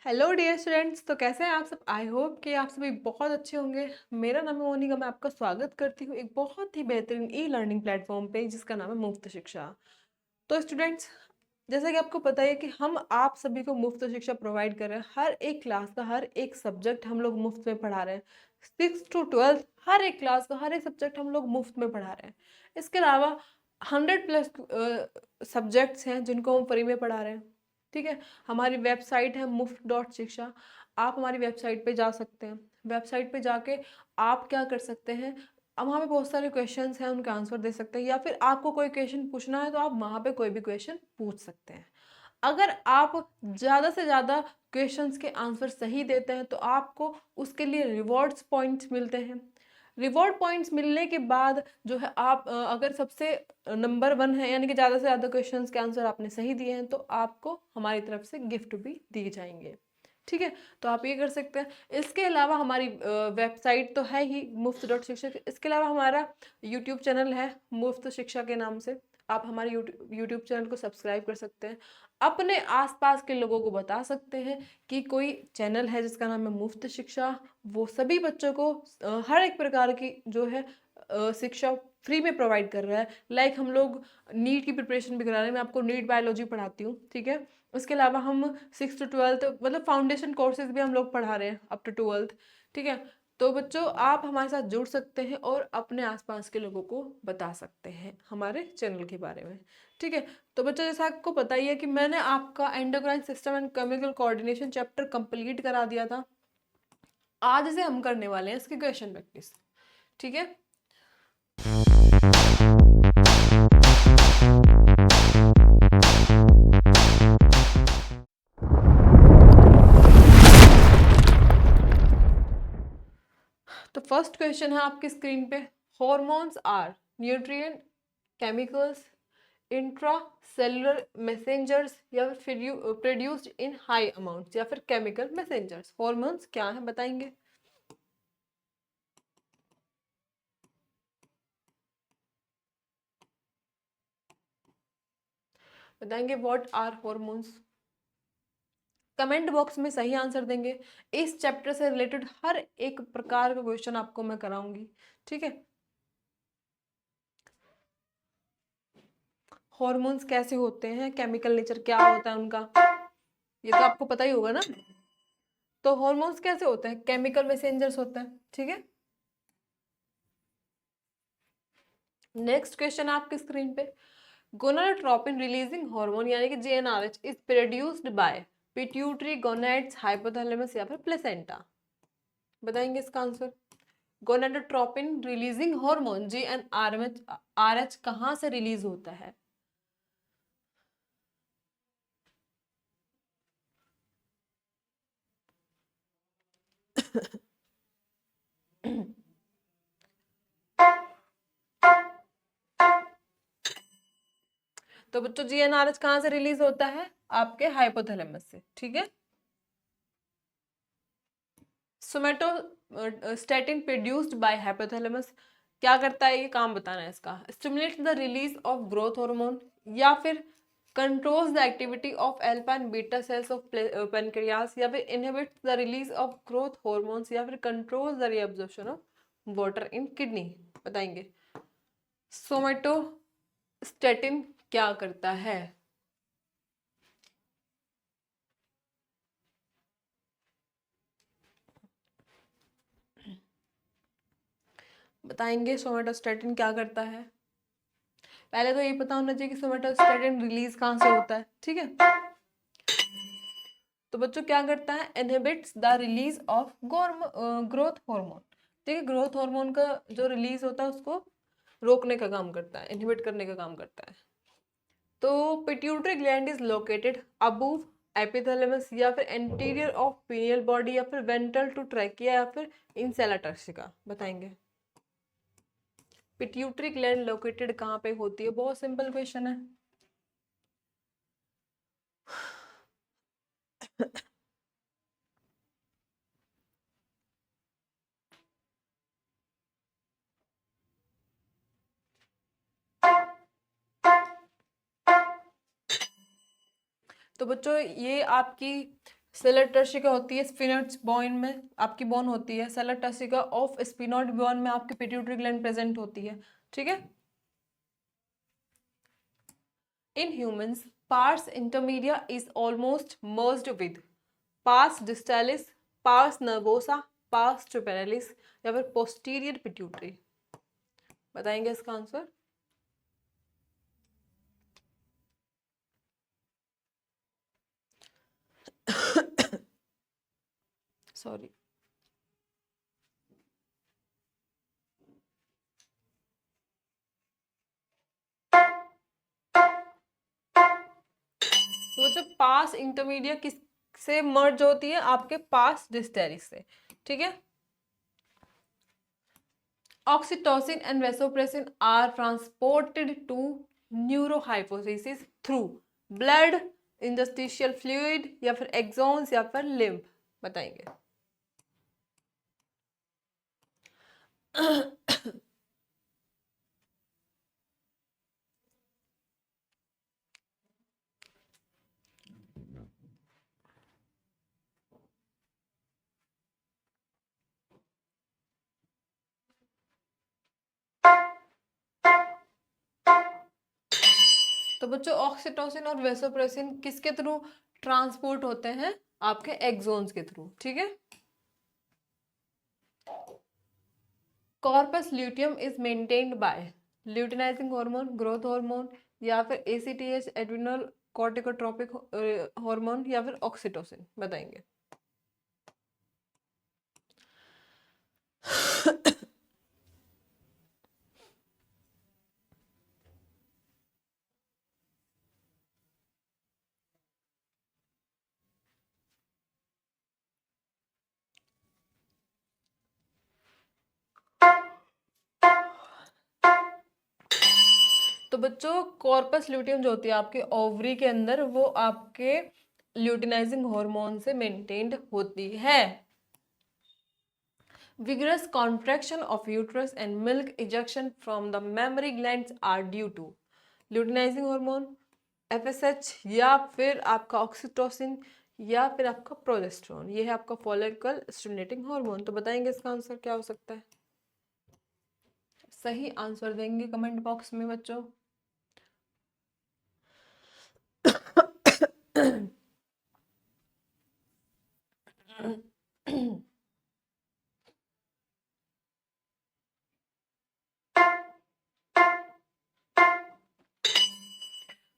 Hello dear students. तो कैसे हैं आप सब? आई होप कि आप सभी बहुत अच्छे होंगे। मेरा नाम है मोनिका। मैं आपका स्वागत करती हूँ एक बहुत ही बेहतरीन ई लर्निंग प्लेटफॉर्म पे जिसका नाम है मुफ्त शिक्षा। तो स्टूडेंट्स, जैसा कि आपको पता है कि हम आप सभी को मुफ्त शिक्षा प्रोवाइड कर रहे हैं। हर एक क्लास का हर एक सब्जेक्ट हम लोग मुफ्त में पढ़ा रहे हैं। 6 to 12 हर एक क्लास का हर एक सब्जेक्ट हम लोग मुफ्त में पढ़ा रहे हैं। इसके अलावा 100+ सब्जेक्ट्स हैं जिनको हम फ्री में पढ़ा रहे हैं। ठीक है, हमारी वेबसाइट है muft.shiksha। आप हमारी वेबसाइट पे जा सकते हैं। वेबसाइट पे जाके आप क्या कर सकते हैं, अब वहाँ पे बहुत सारे क्वेश्चंस हैं, उनका आंसर दे सकते हैं, या फिर आपको कोई क्वेश्चन पूछना है तो आप वहाँ पे कोई भी क्वेश्चन पूछ सकते हैं। अगर आप ज़्यादा से ज़्यादा क्वेश्चंस के आंसर सही देते हैं तो आपको उसके लिए रिवॉर्ड्स पॉइंट्स मिलते हैं। रिवॉर्ड पॉइंट्स मिलने के बाद जो है आप अगर सबसे नंबर 1 है, यानी कि ज़्यादा से ज़्यादा क्वेश्चंस के आंसर आपने सही दिए हैं, तो आपको हमारी तरफ से गिफ्ट भी दिए जाएंगे। ठीक है, तो आप ये कर सकते हैं। इसके अलावा हमारी वेबसाइट तो है ही मुफ्त.शिक्षा। इसके अलावा हमारा यूट्यूब चैनल है मुफ्त शिक्षा के नाम से। आप हमारे यूट्यूब चैनल को सब्सक्राइब कर सकते हैं। अपने आसपास के लोगों को बता सकते हैं कि कोई चैनल है जिसका नाम है मुफ्त शिक्षा। वो सभी बच्चों को हर एक प्रकार की जो है शिक्षा फ्री में प्रोवाइड कर रहा है। लाइक हम लोग नीट की प्रिपरेशन भी करा रहे हैं। मैं आपको नीट बायोलॉजी पढ़ाती हूँ। ठीक है, उसके अलावा हम 6 to 12 मतलब फाउंडेशन कोर्सेज भी हम लोग पढ़ा रहे हैं अप टू 12th। ठीक है, तो बच्चों आप हमारे साथ जुड़ सकते हैं और अपने आसपास के लोगों को बता सकते हैं हमारे चैनल के बारे में। ठीक है, तो बच्चों जैसा आपको पता ही है कि मैंने आपका endocrine system and chemical coordination chapter complete करा दिया था। आज से हम करने वाले हैं इसकी क्वेश्चन प्रैक्टिस। ठीक है, तो फर्स्ट क्वेश्चन है आपकी स्क्रीन पे। Hormones are nutrient, chemicals, intra cellular messengers, या फिर प्रोड्यूस्ड इन हाई अमाउंट्स, या फिर केमिकल मैसेंजर्स। हॉर्मोन्स क्या है बताएंगे? बताएंगे what are hormones. Comment box में सही आंसर देंगे। इस चैप्टर से रिलेटेड हर एक प्रकार का क्वेश्चन आपको मैं कराऊंगी। ठीक है, हॉर्मोन्स कैसे होते हैं, केमिकल नेचर क्या होता है उनका, ये तो आपको पता ही होगा ना। तो हॉर्मोन्स कैसे होते हैं? केमिकल मैसेंजर्स होते हैं। ठीक है, नेक्स्ट क्वेश्चन आपकी स्क्रीन पे। गोनाडोट्रोपिन रिलीजिंग हार्मोन यानी कि GnRH is produced by pituitary, gonads, hypothalamus, या फिर प्लेसेंटा। बताएंगे इसका answer. Gonadotropin releasing hormone GnRH कहाँ से रिलीज होता है? तो बच्चों GnRH कहाँ से रिलीज होता है? आपके हाइपोथैलेमस से। ठीक है, सोमेटोस्टेटिन प्रोड्यूस्ड बाय हाइपोथैलेमस क्या करता है? ये काम बताना है इसका। Stimulates the release of growth hormone, या फिर controls the activity of alpha and beta cells of pancreas, या फिर inhibits the release of growth hormones, या फिर controls the reabsorption of water in kidney. बताएंगे सोमेटोस्टेटिन क्या करता है? बताएंगे सोमेटोस्टेटिन क्या करता है? पहले तो ये पता होना चाहिए कि सोमेटोस्टेटिन रिलीज कहाँ से होता है। ठीक है, तो बच्चों क्या करता है? Inhibits the release of growth hormone. ठीक है, ग्रोथ हार्मोन का जो रिलीज होता है उसको रोकने का काम करता है, इनहिबिट करने का काम करता है। तो pituitary gland is located above epithalamus, या फिर एंटीरियर ऑफ पीनियल बॉडी, या फिर वेंट्रल टू ट्रैकिया, या फिर इंसेला टर्सिका। बताएंगे पिट्यूटरी ग्लैंड लोकेटेड कहाँ पे होती है? बहुत सिंपल क्वेश्चन है। तो बच्चों ये आपकी सेलर टर्शिका होती है स्फिनोइड्स बोन में, आपकी बोन होती है। सेलर टर्शिका ऑफ स्फिनोइड बोन में आपकी पिट्यूटरी ग्लैंड प्रेजेंट होती है, ठीक है। In humans, pars intermedia is almost merged with pars distalis, pars nervosa, pars temporalis या फिर posterior pituitary। बताएंगे इसका आंसर? सॉरी। तो जो पास इंटरमीडिया किस से मर्ज होती है? आपके पास डिस्टेरिस से, ठीक है। Oxytocin and vasopressin are transported to neurohypophysis through blood, interstitial fluid या फिर एक्सोन्स या फिर लिम्फ। बताएंगे। तो बच्चों ऑक्सीटोसिन और वेसोप्रेसिन किसके थ्रू ट्रांसपोर्ट होते हैं? आपके एक्सोन्स के थ्रू, ठीक है। Corpus luteum is maintained by luteinizing hormone, growth hormone या फिर एसीटीएच एड्रिनल कॉर्टिकोट्रोपिक हार्मोन या फिर ऑक्सीटोसिन। बताएंगे। तो बच्चों कॉर्पस ल्यूटियम जो होती है आपके ओवरी के अंदर, वो आपके ल्यूटिनाइजिंग हार्मोन से मेंटेन्ड होती है। Vigorous contraction of uterus and milk ejection from the mammary glands are due to luteinizing hormone, FSH या फिर आपका ऑक्सीटोसिन या फिर आपका प्रोजेस्टेरोन। ये है आपका फॉलिकल स्टिमुलेटिंग हार्मोन। तो बताएंगे इसका आंसर क्या हो सकता है? सही आंसर देंगे कमेंट बॉक्स में बच्चों।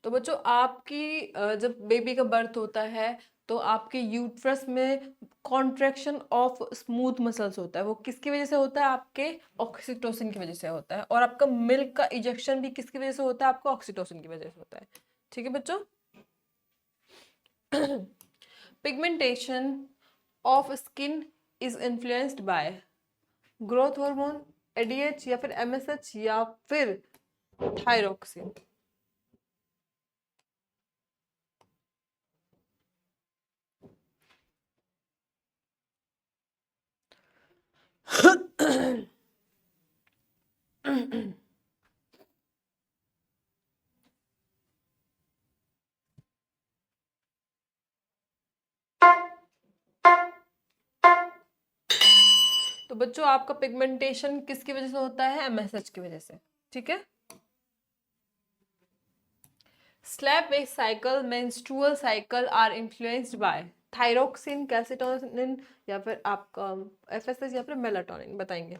तो बच्चों आपकी जब बेबी का बर्थ होता है तो आपके यूट्रस में कॉन्ट्रैक्शन ऑफ स्मूथ मसल्स होता है। वो किसकी वजह से होता है? आपके ऑक्सीटोसिन की वजह से होता है। और आपका मिल्क का इजेक्शन भी किसकी वजह से होता है? आपका ऑक्सीटोसिन की वजह से होता है, ठीक है बच्चों। Pigmentation of skin is influenced by growth hormone, ADH या फिर एमएसएच या फिर थायरोक्सिन। तो बच्चों आपका पिगमेंटेशन किसकी वजह से होता है? एमएसएच की वजह से, ठीक है। Sleep wake cycle, menstrual cycle are influenced by thyroxine, calcitonin या फिर आपका एफएसएच या फिर मेलाटोनिन। बताएंगे।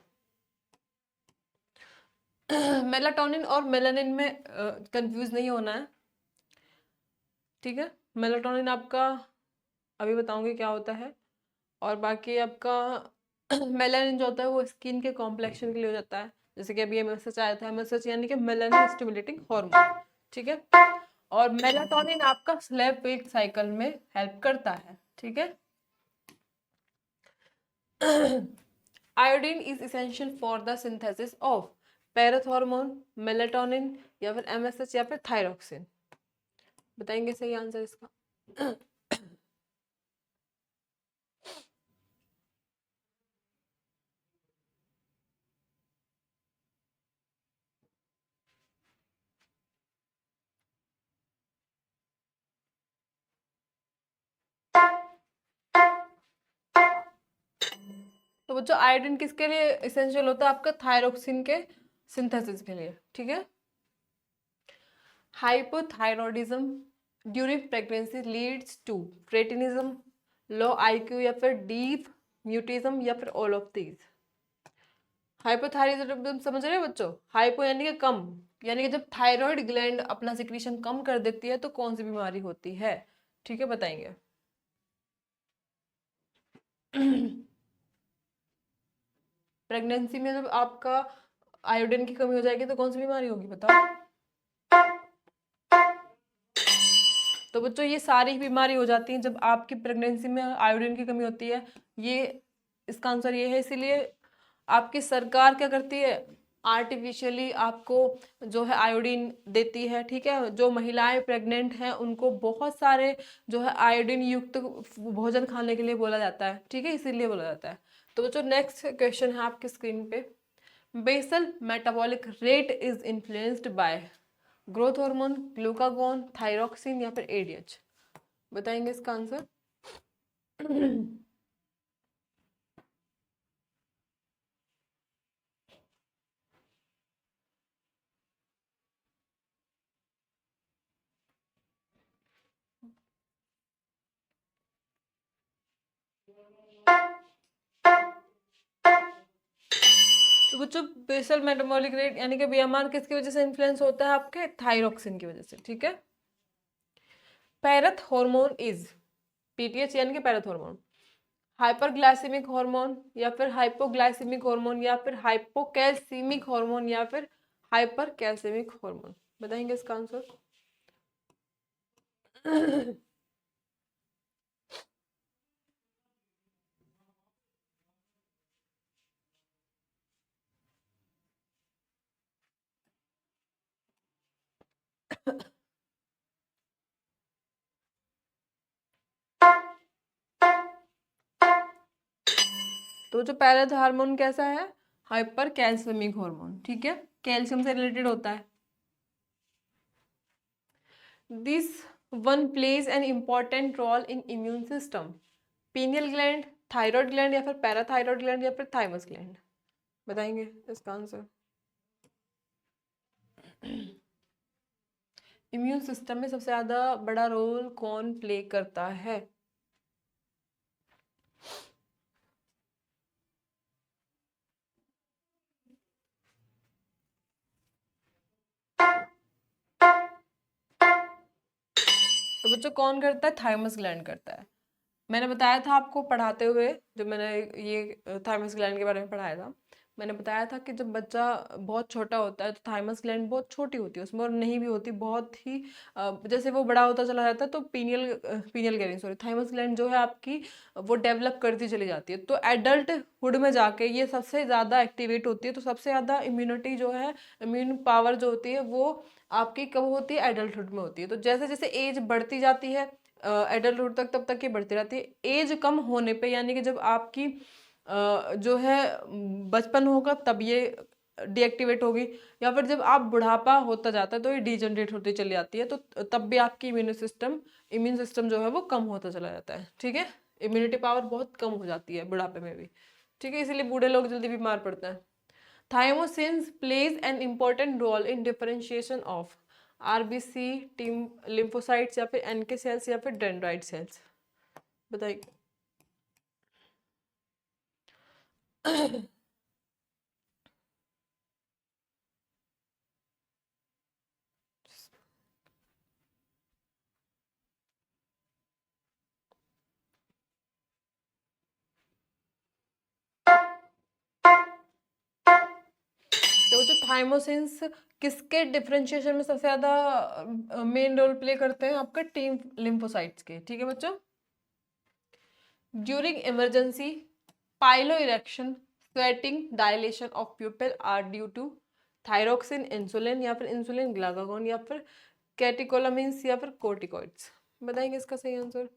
मेलाटोनिन और मेलानिन में कंफ्यूज नहीं होना है, ठीक है। मेलाटोनिन आपका अभी बताऊंगी क्या होता है। और बाकी आपका मेलानिन जो होता है वो स्किन के कॉम्प्लेक्शन के लिए हो जाता है। जैसे कि अभी ये मैसेज आया था, मैसेज यानी कि मेलानिन स्टिमुलेटिंग हार्मोन, ठीक है। और मेलाटोनिन आपका स्लेप वेक साइकिल में हेल्प करता है, ठीक है। Iodine is essential for the synthesis of parathormone, melatonin या फिर एमएसएच या फिर थायरोक्सिन। बताएंगे सही आंसर इसका? तो बच्चों आयोडीन किसके लिए इसेंशियल होता है? आपका थायरोक्सिन के सिंथेसिस के लिए, ठीक है। Hypothyroidism during pregnancy leads to cretinism, low IQ या फिर डीप म्यूटिज्म या फिर ऑल ऑफ दीज। हाइपोथायरॉयडिज्म समझ रहे हो बच्चों? हाइपो यानी कि कम, यानी कि जब थायराइड ग्लैंड अपना सिक्रीशन कम कर देती है तो कौन सी बीमारी होती है, ठीक है, बताएंगे। प्रेगनेंसी में जब आपका आयोडीन की कमी हो जाएगी तो कौन सी बीमारी होगी, बताओ। तो बच्चों ये सारी बीमारी हो जाती है जब आपकी प्रेगनेंसी में आयोडीन की कमी होती है। ये इसका आंसर ये है। इसीलिए आपकी सरकार क्या करती है, आर्टिफिशियली आपको जो है आयोडीन देती है, ठीक है। जो महिलाएं प्रेग्नेंट हैं उनको बहुत सारे जो है आयोडीन युक्त भोजन खाने के लिए बोला जाता है, ठीक है, इसीलिए बोला जाता है। तो बच्चों नेक्स्ट क्वेश्चन है आपकी स्क्रीन पे। Basal metabolic rate is influenced by growth hormone, glucagon, thyroxine या फिर एडीएच, बताएंगे इसका आंसर। तो बच्चों बेसल मेटाबॉलिक रेट यानी कि बीएमआर किसकी वजह से इन्फ्लुएंस होता है, आपके थायरोक्सिन की वजह से, ठीक है। पैरथ हार्मोन इज, पीटीएच यानी कि पैरथ हार्मोन, हाइपरग्लाइसेमिक हार्मोन या फिर हाइपोग्लाइसेमिक हार्मोन या फिर हाइपोकैल्सीमिक हार्मोन या फिर हाइपरकैल्सीमिक हार्मोन, बताएंगे इसका आंसर। तो जो पैरथ हार्मोन कैसा है, हाइपर कैल्सियमिक हार्मोन, ठीक है, कैल्शियम से रिलेटेड होता है। This one plays an important role in immune system, pineal gland, thyroid gland या फिर पैराथायराइड ग्लैंड या फिर थाइमस ग्लैंड, बताएंगे इसका आंसर। इम्यून सिस्टम में सबसे ज्यादा बड़ा रोल कौन प्ले करता है? तो बच्चों कौन करता है, थाइमस ग्लैंड करता है। मैंने बताया था आपको पढ़ाते हुए, जब मैंने ये थाइमस ग्लैंड के बारे में पढ़ाया था, मैंने बताया था कि जब बच्चा बहुत छोटा होता है तो थाइमस ग्लैंड बहुत छोटी होती है उसमें, और नहीं भी होती, बहुत ही जैसे वो बड़ा होता चला जाता है तो पीनियल कह रही सॉरी, थाइमस ग्लैंड जो है आपकी वो डेवलप करती चली जाती है। तो एडल्ट हुड में जाके ये सबसे ज़्यादा एक्टिवेट होती है। तो सबसे ज़्यादा इम्यूनिटी जो है, इम्यून पावर जो होती है वो आपकी कब होती है, एडल्टहुड में होती है। तो जैसे जैसे एज बढ़ती जाती है एडल्टहुड तक, तब तक ये बढ़ती रहती है। एज कम होने पे यानी कि जब आपकी जो है बचपन होगा तब ये डीएक्टिवेट होगी, या फिर जब आप बुढ़ापा होता जाता है तो ये डिजनरेट होती चली जाती है। तो तब भी आपकी इम्यून सिस्टम जो है वो कम होता चला जाता है, ठीक है। इम्यूनिटी पावर बहुत कम हो जाती है बुढ़ापे में भी, ठीक है, इसीलिए बूढ़े लोग जल्दी बीमार पड़ते हैं। Thymosins plays an important role in differentiation of RBC, T lymphocytes या फिर एनके सेल्स या फिर डेंड्राइट सेल्स, बताइए। तो जो थाइमोसिन्स किसके डिफरेंशिएशन में सबसे ज्यादा मेन रोल प्ले करते हैं, आपका टीम लिम्फोसाइट्स के, ठीक है बच्चों। During emergency piloerection, sweating, dilation of pupil are due to thyroxine, insulin या फिर इंसुलिन ग्लाकागोन या फिर कैटिकोलामिन्स या फिर कोर्टिकॉइड्स, बताएंगे इसका सही आंसर।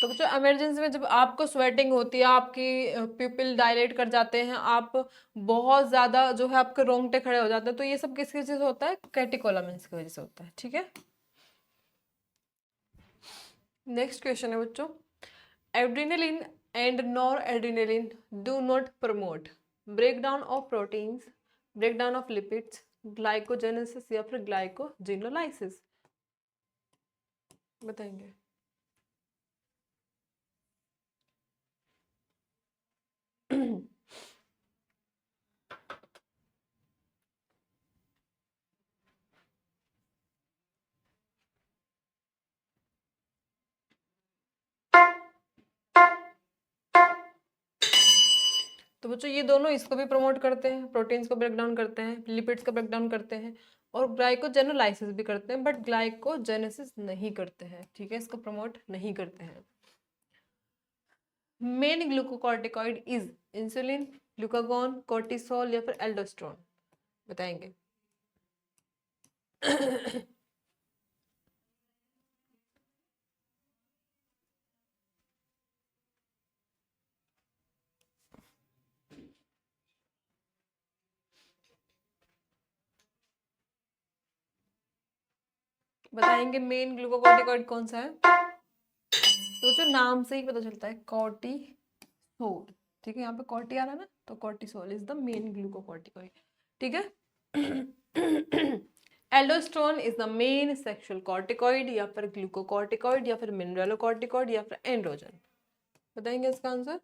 तो बच्चों इमरजेंसी में जब आपको स्वेटिंग होती है, आपकी प्यूपिल डायलेट कर जाते हैं, आप बहुत ज्यादा जो है आपके रोंगटे खड़े हो जाते हैं, तो ये सब किसकी वजह से होता है? कैटेकोलामिन्स की वजह से होता है। ठीक है, नेक्स्ट क्वेश्चन है बच्चों, adrenaline and nor adrenaline do not promote breakdown of proteins, breakdown of lipids, glycogenesis या फिर ग्लाइकोजिनोलाइसिस, बताएंगे? तो बच्चों ये दोनों इसको भी प्रमोट करते हैं, प्रोटीन्स को ब्रेक डाउन करते हैं, लिपिड्स का ब्रेक डाउन करते हैं और ग्लाइकोजेनोलाइसिस भी करते हैं, बट ग्लाइकोजेनेसिस नहीं करते हैं। ठीक है, इसको प्रमोट नहीं करते हैं। Main glucocorticoid is insulin, glucagon, cortisol या फिर एल्डोस्टेरोन, बताएंगे? बताएंगे मेन ग्लूकोकॉर्टिकॉइड कौन सा है? तो जो नाम से ही पता चलता है, कॉर्टिसोल। ठीक है, यहाँ पे कॉर्टी आ रहा है ना, तो cortisol is the main glucocorticoid. ठीक है, aldosterone is the main sexual corticoid या फिर ग्लूकोकॉर्टिकॉइड या फिर मिनरलोकॉर्टिकॉइड या फिर एंड्रोजन, बताएंगे इसका आंसर?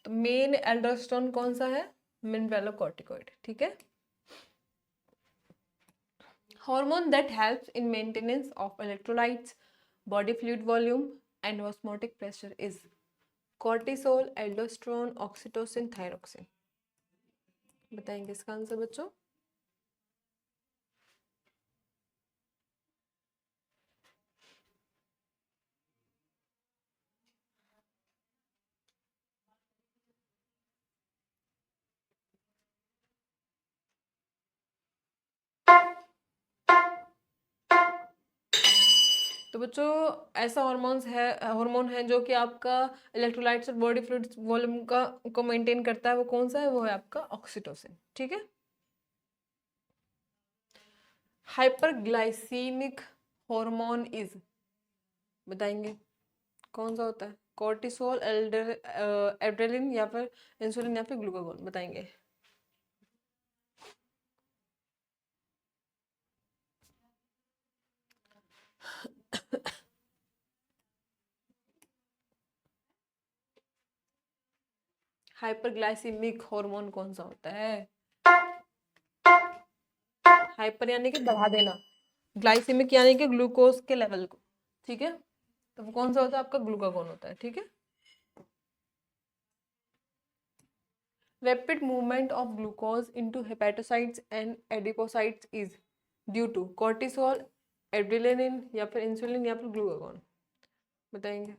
तो मेन एल्डोस्टेरोन कौन सा है? मिनरलोकॉर्टिकॉइड। ठीक है, hormone that helps in maintenance of electrolytes, body fluid volume and osmotic pressure is cortisol, aldosterone, oxytocin, thyroxine, बताएंगे इसका आंसर बच्चों? तो बच्चों ऐसा हार्मोन है जो कि आपका इलेक्ट्रोलाइट्स और बॉडी फ्लूइड वॉल्यूम का को मेंटेन करता है, वो कौन सा है? वो है आपका ऑक्सीटोसिन। ठीक है, हाइपरग्लाइसीमिक हार्मोन इज, बताएंगे कौन सा होता है? कॉर्टिसोल, एड्रेनलिन या फिर इंसुलिन या फिर ग्लूकागॉन, बताएंगे? हाइपरग्लाइसीमिक हार्मोन कौन सा होता है? हाइपर यानी कि बढ़ा देना, ग्लाइसीमिक यानी कि ग्लूकोज के लेवल को। ठीक है, तो वो कौन सा होता है? आपका ग्लूकागॉन होता है। ठीक है, rapid movement of glucose into hepatocytes and adipocytes is due to cortisol, adrenaline या फिर इंसुलिन या फिर ग्लूकागॉन, बताएंगे?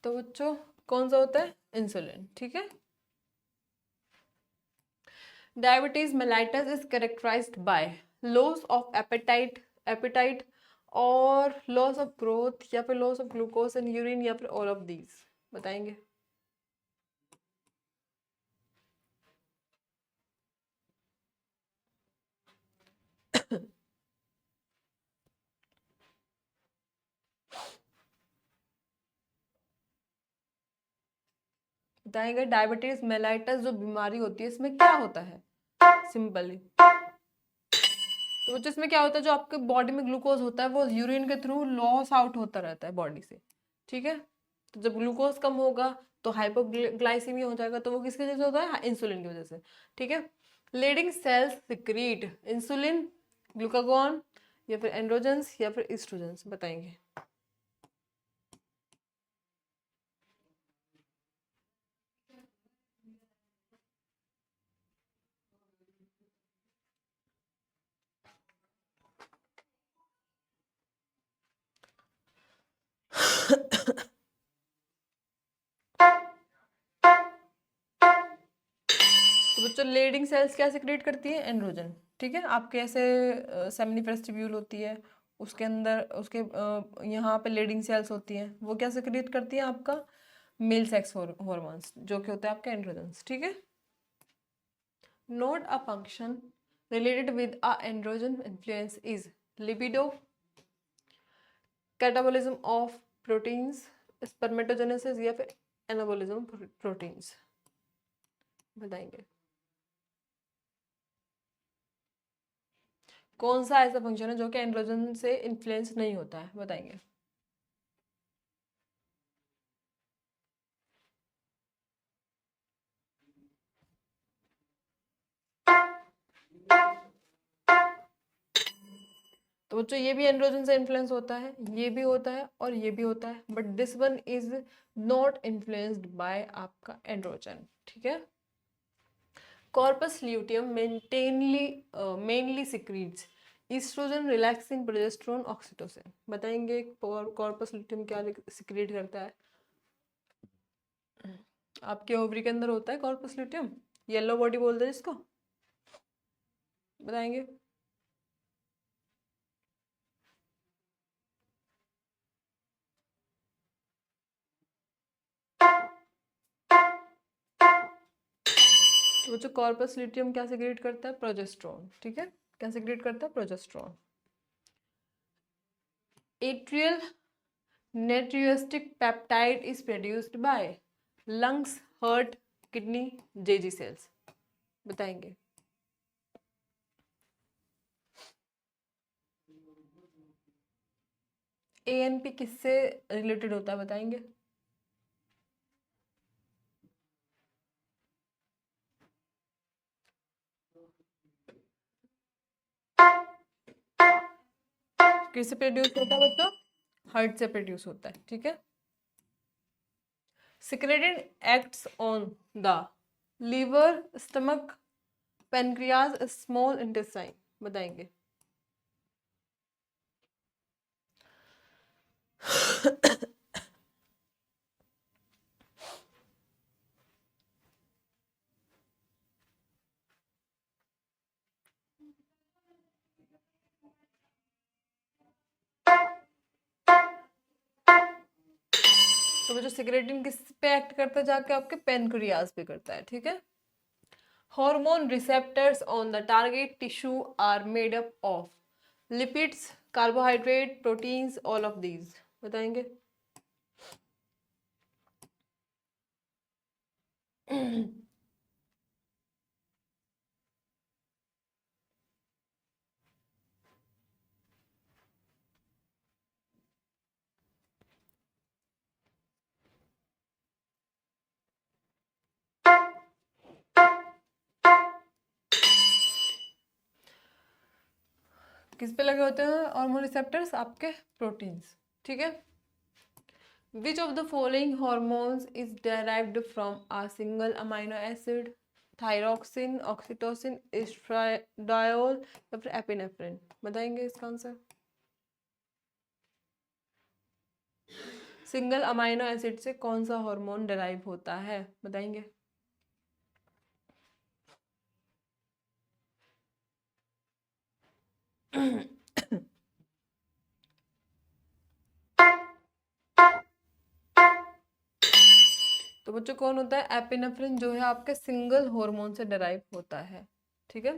तो बच्चों कौन सा होता है? इंसुलिन। ठीक है, diabetes mellitus is characterised by loss of appetite और लॉस ऑफ ग्रोथ या फिर loss of glucose in urine या फिर ऑल ऑफ दीज, बताएंगे? बताएंगे डायबिटीज मेलाइटस जो बीमारी होती है इसमें क्या होता है? सिंपली तो जिसमें क्या होता है, जो आपके बॉडी में ग्लूकोज होता है वो यूरिन के थ्रू लॉस आउट होता रहता है बॉडी से। ठीक है, तो जब ग्लूकोज कम होगा तो हाइपोग्लाइसीमिया हो जाएगा, तो वो किसकी वजह से होता है? इंसुलिन की वजह से। ठीक है, Leydig cells secrete insulin, glucagon, या फिर एंड्रोजन्स, या फिर ईस्ट्रोजन्स, बताएंगे। तो बच्चों लीडिंग सेल्स क्या सिक्रेट करती है? एंड्रोजन। ठीक है, आपके ऐसे सेमिनिफरस ट्यूब्यूल होती है, उसके अंदर उसके यहाँ पे लीडिंग सेल्स होती हैं, वो क्या सिक्रेट करती है? आपका मेल सेक्स हॉर्मोन्स, जो कि होता है आपका एंड्रोजन्स। ठीक है, note a function related with a androgen influence is libido, catabolism of proteins, spermatogenesis, या फिर anabolism proteins, बताएंगे। कौन सा ऐसा फंक्शन है जो कि एंड्रोजन से इन्फ्लुएंस नहीं होता है? बताएंगे। तो बच्चों ये भी एंड्रोजन से इन्फ्लुएंस होता है, ये भी होता है और ये भी होता है, but this one is not influenced by आपका एंड्रोजन। ठीक है, corpus luteum mainly secretes oestrogen, relaxin, progesterone, oxytocin, बताएंगे कॉर्पस ल्यूटियम क्या सिक्रीट करता है? आपके ओवरी के अंदर होता है कॉर्पस ल्यूटियम, येलो बॉडी बोलते हैं जिसको, बताएंगे। तो बच्चों कॉर्पस ल्यूटियम क्या सिक्रीट करता है? प्रोजेस्टेरोन। ठीक है, क्या सिक्रीट करता है? Progesterone. Atrial natriuretic peptide is produced by lungs, heart, kidney, JG cells, बताएंगे। एएनपी किससे रिलेटेड होता है? बताएंगे। किससे प्रोड्यूस होता है बच्चों? हार्ट से प्रोड्यूस होता है। ठीक है, secreted acts on the liver, stomach, pancreas, small intestine, बताएंगे। तो वो जो सिक्रेटिन किस पे एक्ट करता है? जाके आपके पेनक्रियाज पे करता है। ठीक है, hormone receptors on the target tissue are made up of lipids, carbohydrate, proteins, all of these, बताएंगे। किस पे लगे होते हैं हार्मोन रिसेप्टर्स? आपके प्रोटीन्स। ठीक है, which of the following hormones is derived from a single amino acid? Thyroxine, oxytocin, estradiol, या फिर एपिनेफ्रिन, बताएंगे इसका आंसर। सिंगल अमाइनो एसिड से कौन सा हार्मोन डिराइव होता है? बताएंगे। तो बच्चों कौन होता है? एपिनेफ्रिन जो है आपके सिंगल हार्मोन से डिराइव होता है। ठीक है,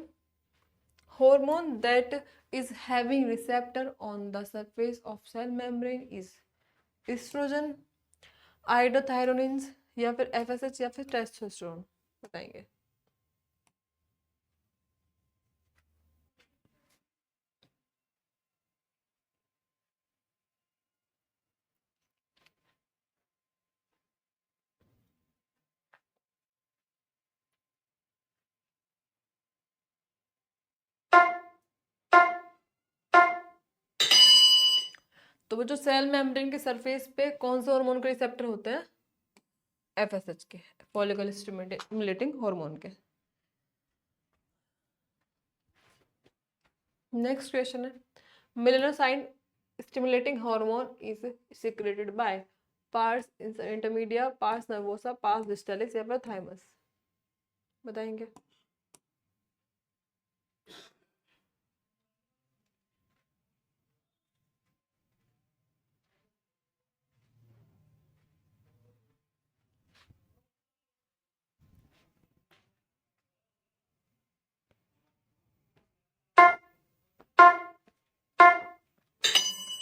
hormone that is having receptor on the surface of cell membrane is estrogen, iodothyronines, या फिर एफएसएच, या फिर टेस्टोस्टेरोन, बताएंगे। तो वो जो सेल मेम्ब्रेन के सरफेस पे कौन से हार्मोन के रिसेप्टर होते हैं? FSH के, फॉलिकल स्टिमुलेटिंग हार्मोन के। नेक्स्ट क्वेश्चन है, melanocyte stimulating hormone is secreted by pars intermedia, pars nervosa, pars distalis या फिर थाइमस? बताएंगे।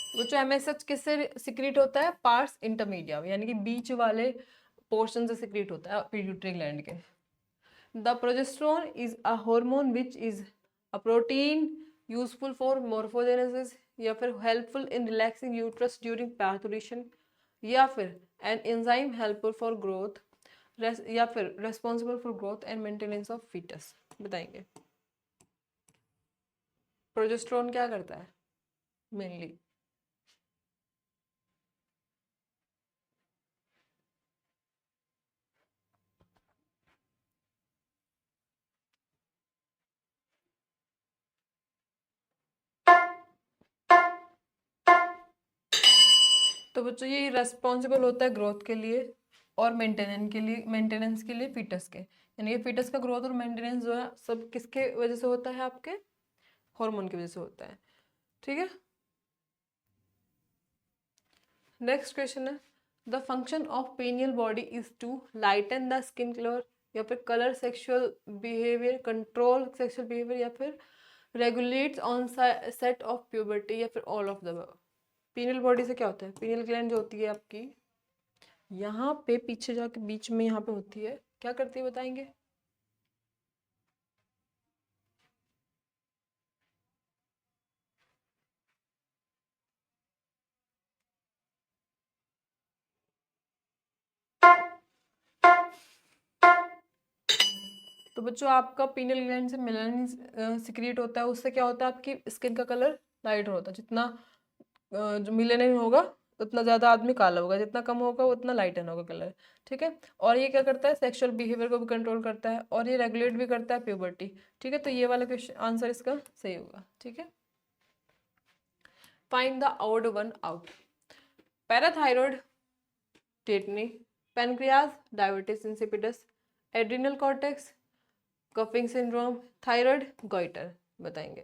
वो जो MSH किससे सिक्रीट होता है? पार्स इंटरमीडिया, यानी कि बीच वाले पोर्शन से सिक्रीट होता है पिट्यूटरी ग्लैंड के। The progesterone is a hormone which is a protein useful for morphogenesis, या फिर helpful in relaxing uterus during parturition, या फिर an enzyme helpful for growth, या फिर responsible for growth and maintenance of foetus? बताएंगे। Progesterone क्या करता है मेनली? तो बच्चों ये रेस्पॉन्सिबल होता है ग्रोथ के लिए और मेंटेनेंस के लिए फीटस के, यानी कि फीटस का ग्रोथ और मेंटेनेंस जो है सब किसके वजह से होता है? आपके हार्मोन की वजह से होता है। ठीक है। नेक्स्ट क्वेश्चन है, the function of pineal body is to lighten the skin colour, या फिर colour sexual behaviour, control sexual behaviour, या फिर regulates onset of puberty, या फिर all of the. Pineal body से क्या होता है? पीनियल ग्लैंड जो होती है आपकी यहाँ पे पीछे जाके बीच में यहाँ पे होती है, क्या करती है बताएंगे? तो बच्चों आपका पीनियल ग्लैंड से मेलानिन सिक्रिएट होता है, उससे क्या होता है? आपकी स्किन का कलर लाइट होता है। जितना जो मेलानिन होगा उतना ज़्यादा आदमी काला होगा, जितना कम होगा उतना लाइटन होगा कलर। ठीक है। और ये क्या करता है? सेक्सुअल बिहेवियर को भी कंट्रोल करता है और ये रेगुलेट भी करता है प्यूबर्टी। ठीक है, तो ये वाला क्वेश्चन आंसर इसका सही होगा। ठीक है। Find the odd one out. Parathyroid tetani, pancreas, diabetes insipidus, adrenal cortex, coughing syndrome, thyroid, goitre? बताएंगे।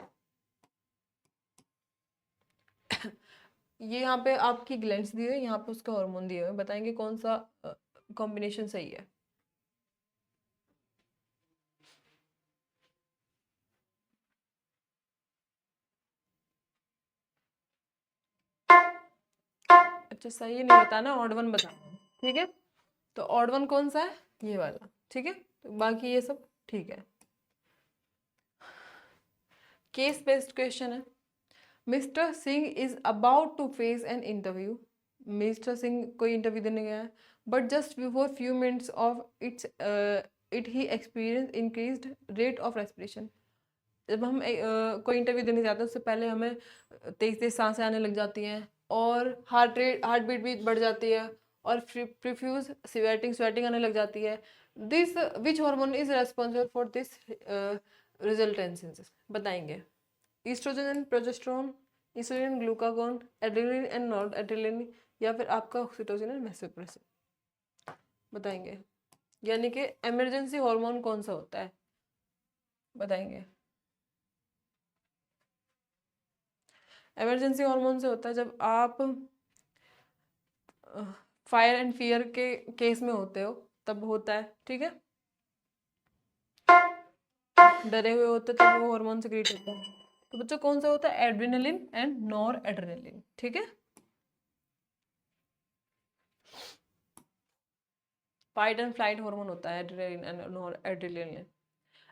ये यहाँ पे आपकी ग्लैंड्स दी है, यहाँ पे उसका हार्मोन दिए हुए, बताएंगे कौन सा कॉम्बिनेशन सही है? अच्छा सही नहीं बताना, ऑड वन बताना। ठीक है, तो ऑड वन कौन सा है? ये वाला। ठीक है, तो बाकी ये सब ठीक है। केस बेस्ड क्वेश्चन है, mister Singh is about to face an interview. Mister Singh कोई इंटरव्यू देने गया है, but just before few minutes of it he experience increased rate of respiration. जब हम कोई इंटरव्यू देने जाते हैं उससे पहले हमें तेज तेज सांसें आने लग जाती हैं और हार्ट बीट भी बढ़ जाती है और प्रीफ्यूज स्वेटिंग आने लग जाती है। This which hormone is responsible for this resultances? बताएंगे। Estrogen and progesterone, insulin, glucagon, adrenaline and noradrenaline, या फिर आपका ऑक्सीटोसिन एंड वेसोप्रेसिन? बताएंगे। यानी कि इमरजेंसी हार्मोन कौन सा होता है? बताएंगे। इमरजेंसी हार्मोन से होता है जब आप फायर एंड फियर के केस में होते हो, तब होता है। ठीक है, डरे हुए होते तब वो हार्मोन सिक्रीट होता है। तो बच्चों कौन सा होता है? Adrenaline and nor adrenaline. ठीक है, फाइट एंड फ्लाइट हार्मोन होता है adrenaline and nor adrenaline.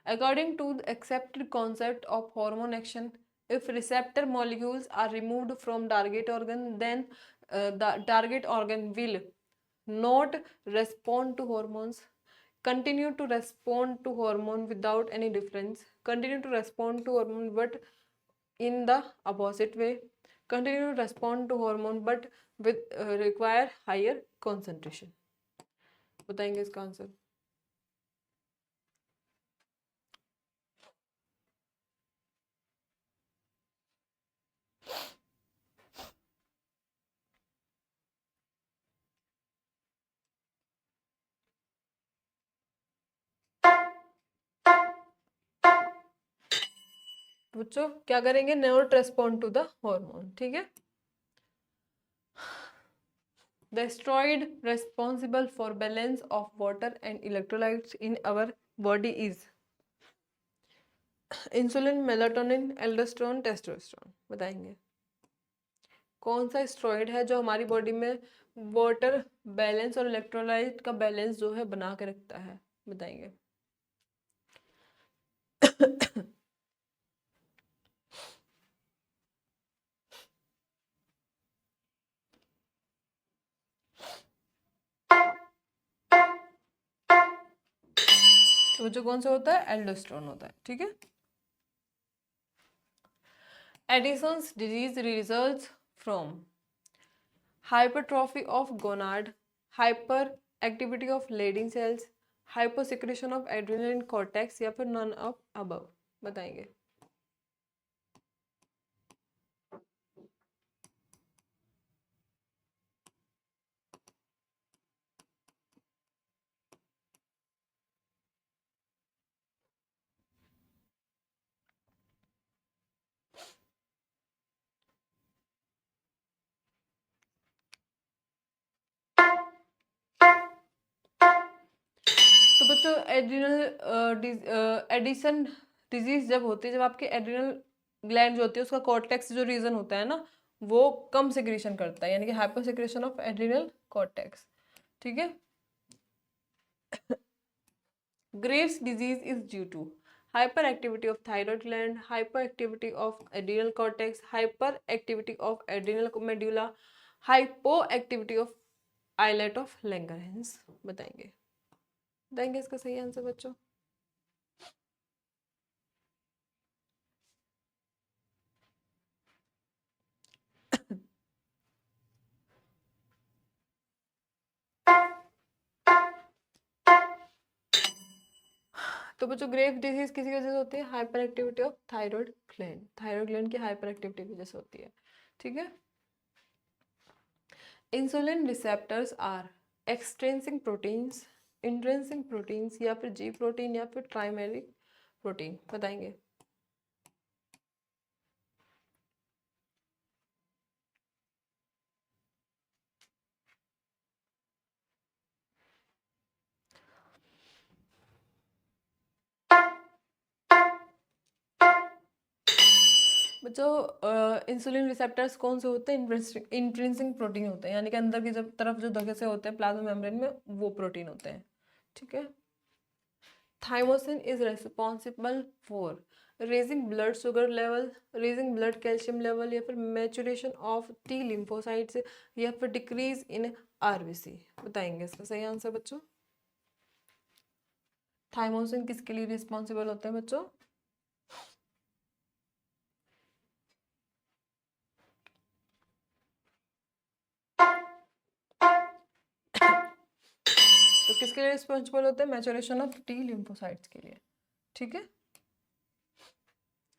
According to the accepted concept of hormone action, if receptor molecules are removed from target organ, then the target organ will not respond to hormones, continue to respond to hormone without any difference, continue to respond to hormone but in the opposite way, continue to respond to hormone but with require higher concentration। बताएंगे इसका answer. बच्चों क्या करेंगे, not respond to the hormone, ठीक है। The steroid responsible for balance of water and electrolytes in our body is insulin, melatonin, aldosterone, testosterone. बताएंगे कौन सा स्टेरॉइड है जो हमारी बॉडी में वाटर बैलेंस और इलेक्ट्रोलाइट का बैलेंस जो है बना के रखता है। बताएंगे तो जो कौन सा होता है, एल्डोस्टेरोन होता है, ठीक है। Edison's disease results from hypertrophy of gonad, hyperactivity of Leydig cells, hyposecretion of adrenaline cortex या फिर none of above। बताएंगे तो बच्चों एड्रिनल एडिसन डिजीज जब होती है, जब आपके एड्रिनल ग्लैंड जो होती है उसका कॉर्टेक्स जो रीजन होता है ना वो कम सिक्रीशन करता है, यानी कि hyper secretion of adrenal cortex, ठीक है। Graves disease is due to hyperactivity of thyroid gland, hyperactivity of adrenal cortex, hyperactivity of adrenal medulla, hypoactivity of islet of Langerhans। बताएंगे देंगे इसका सही आंसर बच्चों। तो बच्चों ग्रेव डिजीज किसी वजह से होती है, hyper activity of thyroid gland की हाइपर एक्टिविटी की वजह से होती है, ठीक है। Insulin receptors are extrinsic proteins, intrinsic proteins या फिर जी प्रोटीन या फिर ट्राइमेरिक प्रोटीन। बताएंगे बच्चों इंसुलिन रिसेप्टर्स कौन से होते हैं, इंट्रिंसिक प्रोटीन होते हैं, यानी कि अंदर की जब तरफ जो दगे से होते हैं प्लाज्मा मेम्ब्रेन में वो प्रोटीन होते हैं, ठीक है। Thymosin is responsible for raising blood sugar level, raising blood calcium level या फिर मैचुरेशन ऑफ टी लिम्फोसाइट्स या फिर डिक्रीज इन आरबीसी। बताएंगे इसका सही आंसर बच्चों। थाइमोसिन किसके लिए रिस्पॉन्सिबल होते हैं बच्चों? तो किसके लिए रिस्पॉन्सिबल होते हैं? मैचुरेशन ऑफ टी लिम्फोसाइट्स के लिए, ठीक है।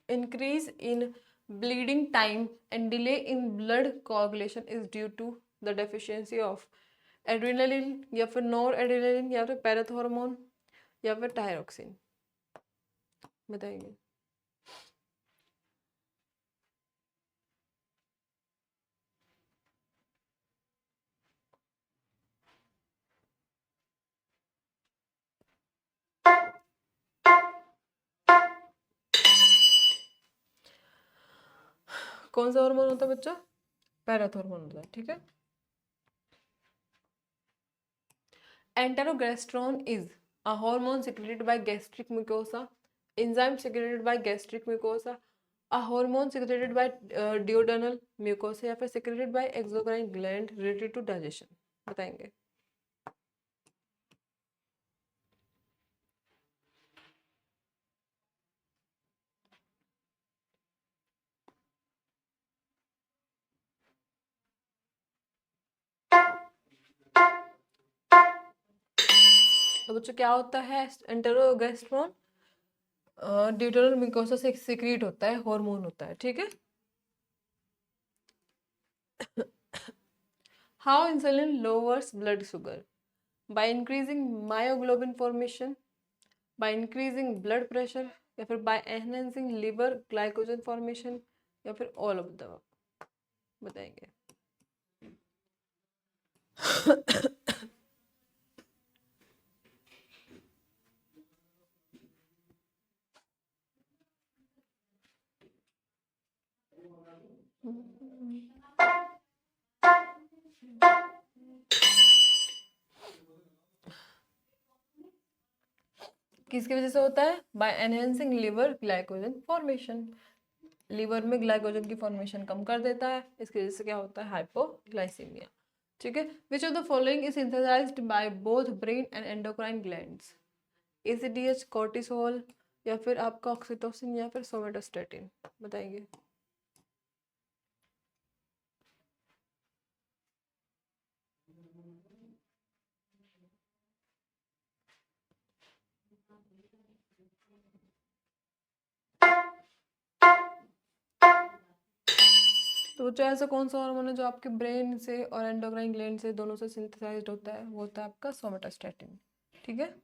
Increase in bleeding time and delay in blood coagulation is due to the deficiency of adrenaline या फिर नॉर एड्रेनालिन या फिर पैराथॉर्मोन या फिर टायरोक्सिन। बताइए कौन सा हार्मोन होता है बच्चा? पैराथॉर्मोन होता है, ठीक है। Enterogastrone is a hormone secreted by gastric mucosa, enzyme secreted by gastric mucosa, a hormone secreted by duodenal mucosa या फिर secreted by exocrine gland related to digestion। बताएंगे तो बच्चों क्या होता है एंटेरोगेस्ट्रोन? ड्यूटेरल म्यूकोसा से सिक्रीट होता है, हार्मोन होता है, ठीक है। How insulin lowers blood sugar? By increasing myoglobin formation, by increasing blood pressure, या फिर by enhancing liver glycogen formation, या फिर ऑल ऑफ द बताएंगे। किसकी वजह से होता है? By enhancing liver glycogen formation. Liver में ग्लाइकोजन की फॉर्मेशन कम कर देता है, इसकी वजह से क्या होता है? हाइपोग्लाइसीमिया, ठीक है। Which of the following is synthesised by both brain and endocrine glands? ACDH, cortisol, या फिर आपका ऑक्सीटोसिन, या फिर सोमेटोस्टेटिन, बताएंगे। तो बच्चों ऐसा कौन सा हार्मोन है जो आपके ब्रेन से और एंडोक्राइन ग्लैंड से दोनों से सिंथेसाइज्ड होता है? वो होता है आपका सोमेटोस्टेटिन, ठीक है।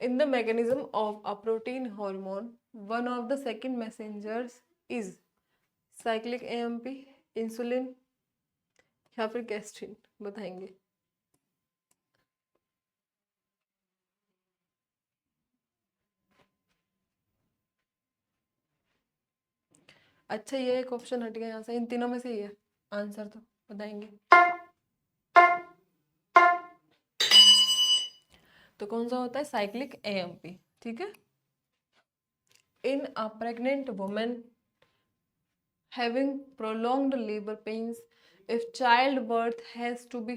In the mechanism of a protein hormone, one of the second messengers is cyclic AMP, insulin, या फिर गैस्ट्रिन, बताएंगे। अच्छा, ये एक ऑप्शन हट गया यहाँ से, इन तीनों में से ही है आंसर, तो बताएंगे। तो कौन सा होता है? साइक्लिक AMP, ठीक है। In a pregnant women having prolonged labor pains, if childbirth has to be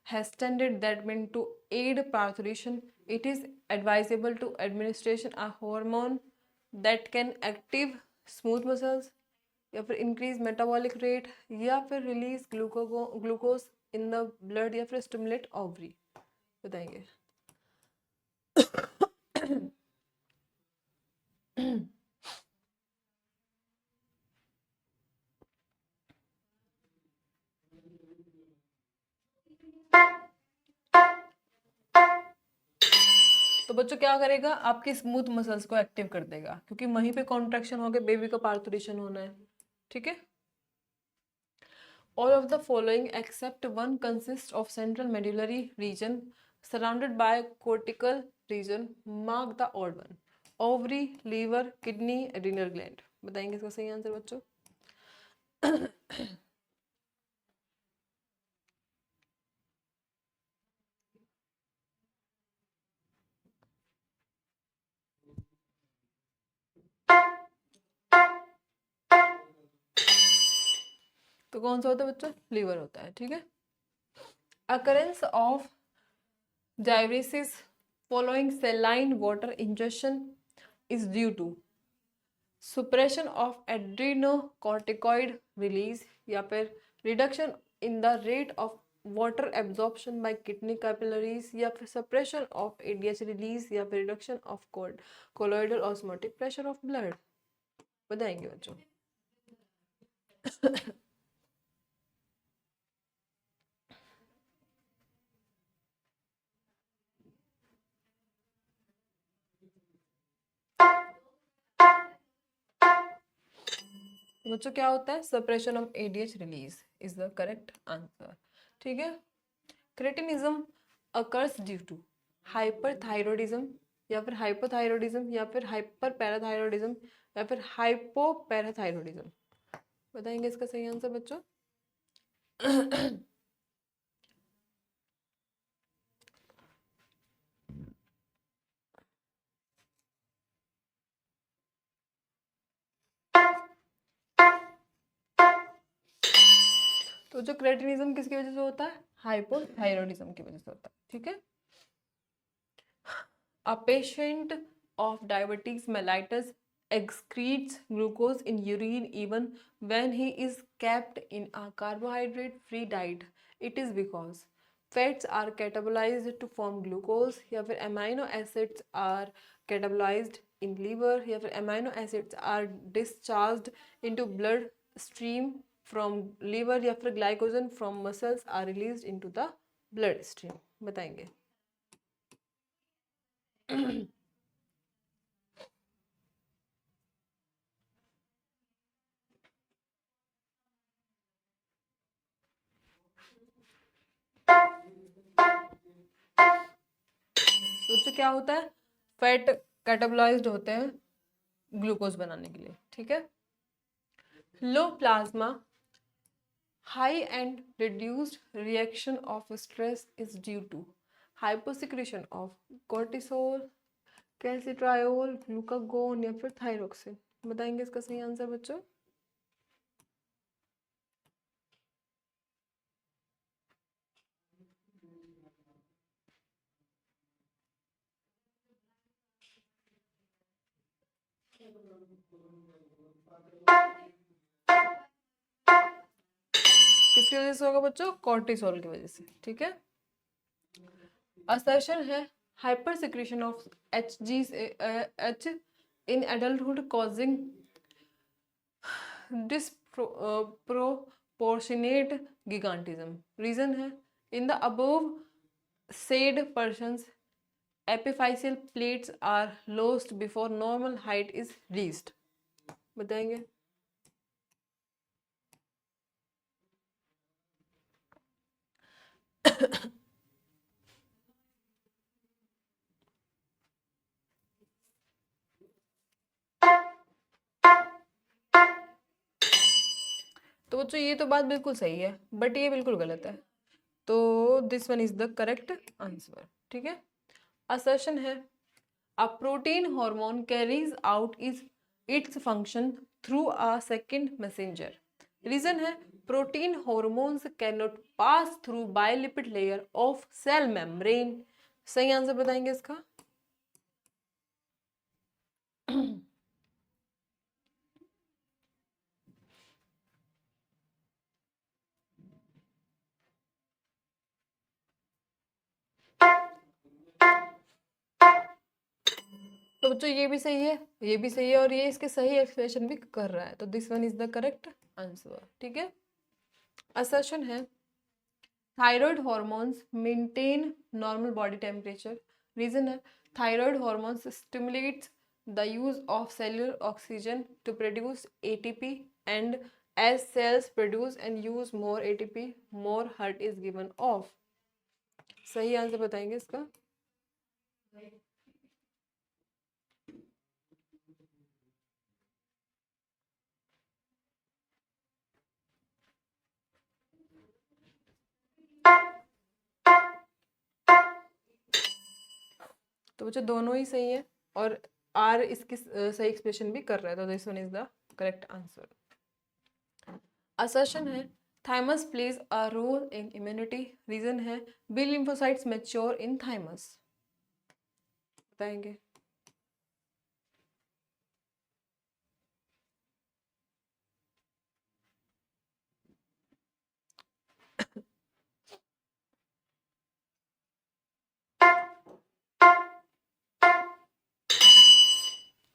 hastened, that means to aid parturition, it is advisable to administration a hormone that can active smooth muscles, या फिर increase metabolic rate, या फिर release glucose in the blood, या फिर stimulate ovary, बताएंगे। तो बच्चों क्या करेगा? आपके स्मूथ मसल्स को एक्टिव कर देगा, क्योंकि वहीं पे कॉन्ट्रैक्शन होकर बेबी का पार्थुरेशन होना है, ठीक है। All of the following except one consist of central medullary region surrounded by cortical region. Mark the odd one. Ovary, liver, kidney, adrenal gland, बताएंगे इसका सही आंसर बच्चों। तो कौन सा होता है बच्चों? लीवर होता है, ठीक है। Occurrence of diuresis following saline water ingestion is due to suppression of adrenocorticoid release, या फिर reduction in the rate of water absorption by kidney capillaries, या फिर suppression of ADH release, या फिर reduction of colloidal osmotic pressure of blood, बताएंगे बच्चों। बच्चों क्या होता है? Suppression of ADH release is the correct answer, ठीक है। Cretinism occurs due to hyperthyroidism, या फिर हाइपोथायरॉयडिज्म, या फिर हाइपर पैराथायरॉयडिज्म, या फिर हाइपोपैराथायरॉयडिज्म, बताएंगे इसका सही आंसर बच्चों। तो जो क्रेटिनिज्म किसकी वजह से होता है? हाइपोथायरॉयडिज्म की वजह से होता है, ठीक है। A patient of diabetes mellitus excretes glucose in urine even when he is kept in a carbohydrate free diet. It is because fats are catabolised to form glucose, या फिर amino acids are catabolised in liver, या फिर amino acids are discharged into blood stream from liver, या फिर glycogen from muscles are released into the blood stream. बताएंगे। तो क्या होता है, फैट कैटाबोलाइज्ड होते हैं ग्लूकोज बनाने के लिए, ठीक है। लो plasma high and reduced reaction of stress is due to hyposecretion of cortisol, calcitriol, glucagon, या फिर थायरोक्सिन। बताएंगे इसका सही आंसर बच्चों। किसकी वजह से होगा बच्चों, कॉर्टिसोल की वजह से, ठीक है। असर्शन है hyper secretion of H in adulthood causing disproportionate gigantism. Reason है in the above said persons epiphyseal plates are lost before normal height is reached। बताएंगे। तो बच्चों ये तो बात बिल्कुल सही है, बट ये बिल्कुल गलत है, तो this one is the correct answer, ठीक है। असर्शन है a protein hormone carries out is its function through a second messenger. Reason है protein hormones can not pass through biolipid layer of cell membrane. सही answer बताएंगे इसका। तो बच्चों ये भी सही है, ये भी सही है, और ये इसके सही एक्सप्लेनेशन भी कर रहा है, तो this one is the correct answer, ठीक है। असर्शन है thyroid hormones maintain normal body temperature. Reason है thyroid hormones stimulates the use of cellular oxygen to produce ATP, and as cells produce and use more ATP more heart is given off. सही answer बताएंगे इसका। तो बच्चों दोनों ही सही है, और आर इसकी सही एक्सप्रेशन भी कर रहा है, तो this one is the correct answer. Assertion है thymus plays a role in immunity. Reason है B lymphocytes mature in thymus. बताएंगे।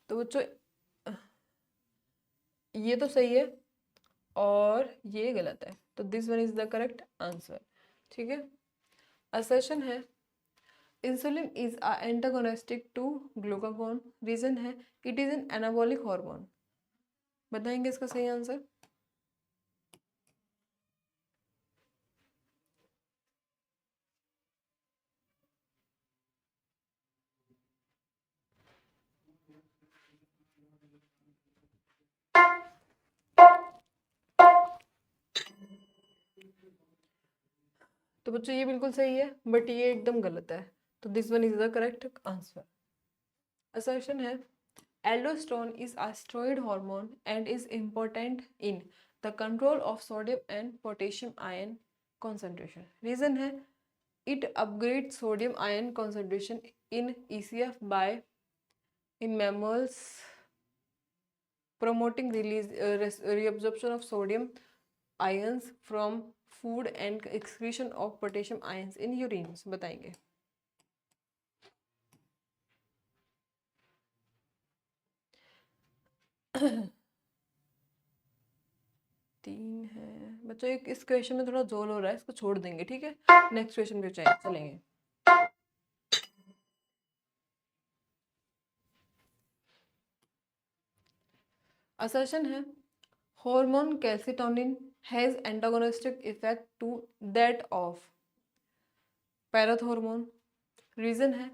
तो बच्चों ये तो सही है और ये गलत है, तो this one is the correct answer, ठीक है। असर्शन है insulin is a antagonistic to glucagon. Reason है it is an anabolic hormone. बताएंगे इसका सही आंसर। तो बच्चों ये बिल्कुल सही है, बट ये एकदम गलत है, तो this one is the correct answer. Assertion है aldosterone is a steroid hormone and is important in the control of sodium and potassium ion concentration. Reason है it upgrades sodium ion concentration in ECF by in mammals, promoting release reabsorption of sodium ions from food and excretion of potassium ions in urine, बताएंगे। तीन है बच्चों, एक इस question में थोड़ा जोर हो रहा है, इसको छोड़ देंगे, ठीक है, नेक्स्ट क्वेश्चन पे चलेंगे। असर्शन है hormone calcitonin has antagonistic effect to that of parathormone. Reason है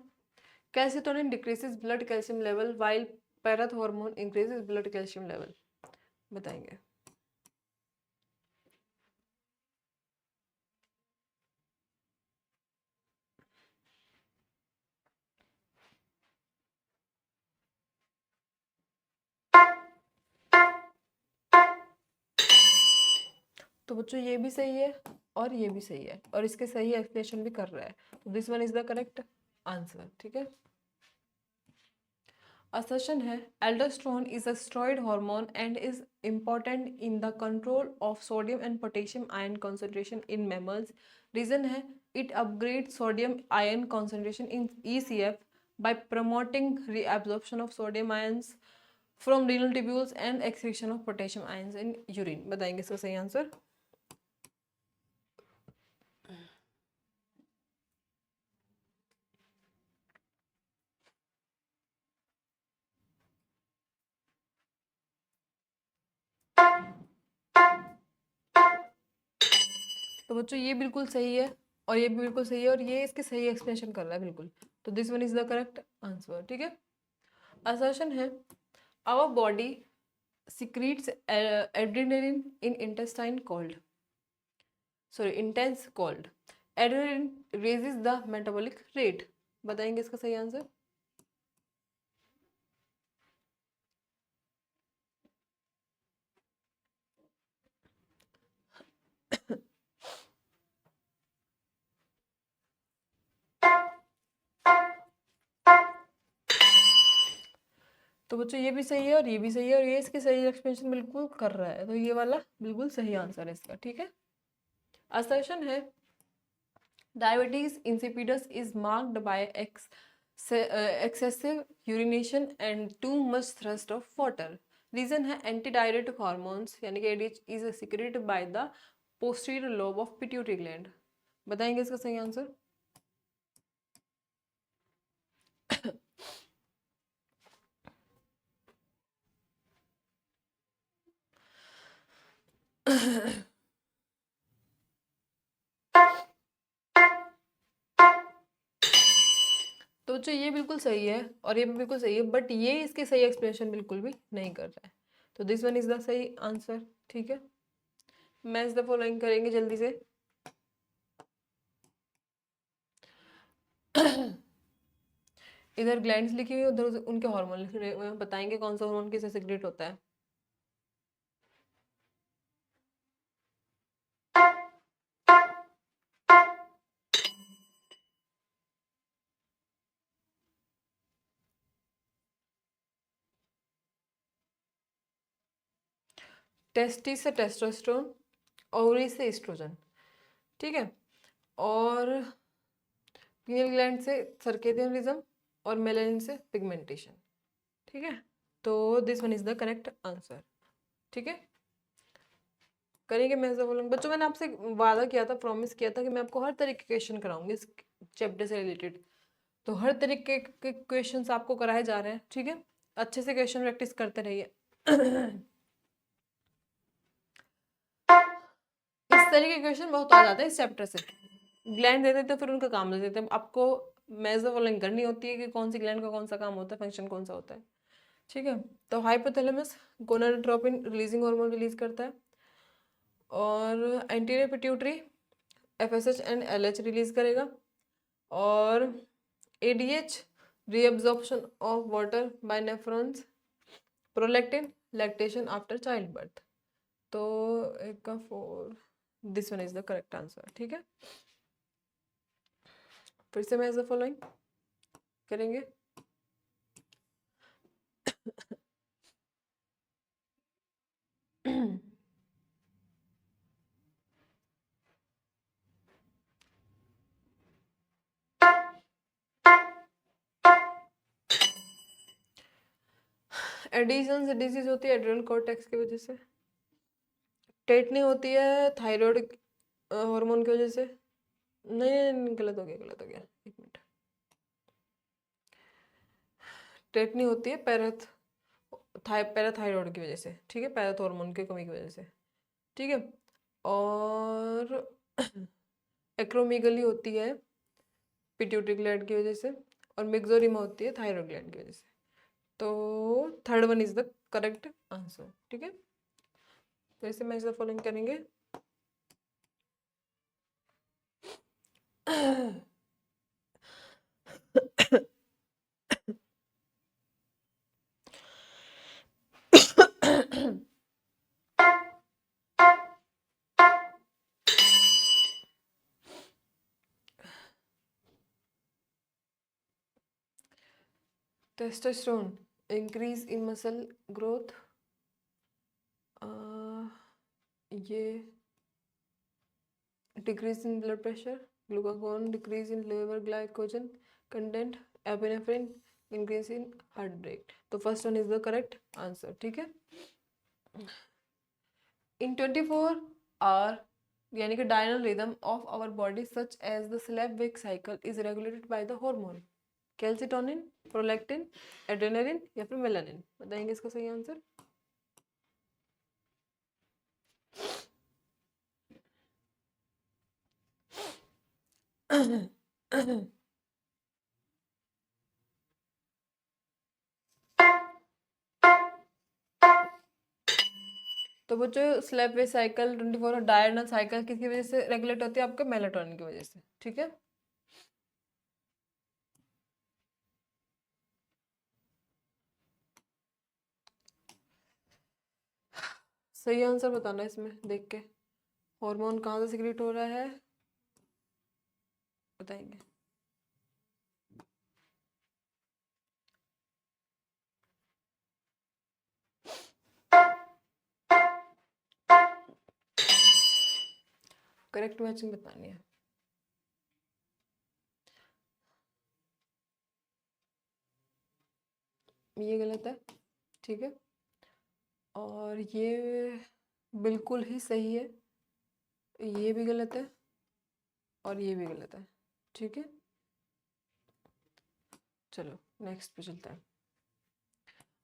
calcitonin decreases blood calcium level while parathormone increases blood calcium level, बताएंगे। तो बच्चों ये भी सही है और ये भी सही है, और इसके सही एक्सप्लेनेशन भी कर रहा है, तो this one is the correct answer, ठीक है। Assertion है aldosterone is a steroid hormone and is important in the control of sodium and potassium ion concentration in mammals. Reason है it upgrades sodium ion concentration in ECF by promoting reabsorption of sodium ions from renal tubules and excretion of potassium ions in urine, बताएंगे इसका सही answer. तो बच्चों ये बिल्कुल सही है और ये भी बिल्कुल सही है, और ये इसके सही एक्सप्लेनेशन कर रहा है बिल्कुल, तो this one is the correct answer, ठीक है। असर्शन है our body secretes adrenaline in intense cold. Adrenaline raises the metabolic rate, बताएंगे इसका सही आंसर। तो बच्चों ये भी सही है और ये भी सही है, और ये इसकी सही एक्सप्लेनेशन बिल्कुल कर रहा है, तो ये वाला बिल्कुल सही आंसर है इसका, ठीक है। असर्शन है diabetes insipidus is marked by excessive urination and too much thrust of water. Reason है एंटीडायरेटिक हार्मोन्स यानी कि ADH is secreted by the posterior lobe of pituitary gland, बताएंगे इसका सही आंसर। तो बच्चों ये बिल्कुल सही है और ये भी बिल्कुल सही है, बट ये इसके सही एक्सप्लेनेशन बिल्कुल भी नहीं कर रहा है, तो दिस वन इज द सही आंसर, ठीक है। मैच द फॉलोइंग करेंगे जल्दी से। इधर ग्लैंड्स लिखी हुई, उधर उनके हार्मोन लिखे हुए हैं, बताएंगे कौन सा हार्मोन किससे सिक्रेट होता है। टेस्टिस से टेस्टोस्टेरोन, ओवरी से एस्ट्रोजन, ठीक है, और पीनियल ग्लैंड से सर्केडियन रिदम और मेलानिन से पिगमेंटेशन, ठीक है, तो this one is the correct answer, ठीक है। करेंगे मैं बच्चों, मैंने आपसे वादा किया था, प्रॉमिस किया था कि मैं आपको हर तरीके के क्वेश्चन कराऊंगी इस चैप्टर से रिलेटेड, तो हर तरीके के क्वेश्चंस आपको कराए जा रहे हैं, ठीक है, अच्छे से क्वेश्चन प्रैक्टिस करते रहिए। इस तरह के क्वेश्चन बहुत आ जाते हैं इस चैप्टर से, ग्लैंड दे देते हैं फिर उनका काम दे देते हैं, आपको मेजर फॉलोइंग करनी होती है कि कौन सी ग्लैंड का कौन सा काम होता है, फंक्शन कौन सा होता है, ठीक है। तो hypothalamus gonadotropin releasing hormone release करता है, और anterior pituitary FSH and LH release करेगा, और ADH reabsorption of water bye nephrons, prolactin lactation after child birth, तो एक का 4, this one is the correct answer, ठीक है। फिर से मैं फॉलोइंग करेंगे। एडिशन डिजीज होती है एड्रिनल कॉर्टेक्स की वजह से। टेटनी होती है थायराइड हार्मोन की वजह से। नहीं, गलत हो गया, गलत हो गया, एक मिनट। टेटनी होती है पैराथायरॉयड की वजह से, ठीक है, पैराथ हार्मोन की कमी की वजह से, ठीक है। और एक्रोमीगली होती है पिट्यूटरी ग्लैंड की वजह से, और मिक्सोरिमा होती है थायरॉयड ग्लैंड की वजह से। तो third one is the correct answer, ठीक है। तो इसे मैच द फॉलोइंग करेंगे। Testosterone increase in muscle growth, ये decrease in blood pressure, glucagon decrease in liver glycogen content, epinephrine increase in heart break. तो first one is the correct answer, ठीक है। In 24 hour यानी कि diurnal rhythm of our body such as the sleep wake cycle is regulated by the hormone calcitonin, prolactin, adrenaline या फिर melanin. बताएंगे इसका सही आंसर। तो वो जो स्लेप वे साइकिल 24 डायनल साइकिल किसकी वजह से रेगुलेट होती है? आपके मेलाटोनिन की वजह से, ठीक है। सही आंसर बताना इसमें देख के, हार्मोन कहाँ से सिक्रीट हो रहा है बताएंगे। करेक्ट मैचिंग बतानी है। ये गलत है, ठीक है, और ये बिल्कुल ही सही है, ये भी गलत है और ये भी गलत है, ठीक है। चलो नेक्स्ट पे चलते हैं।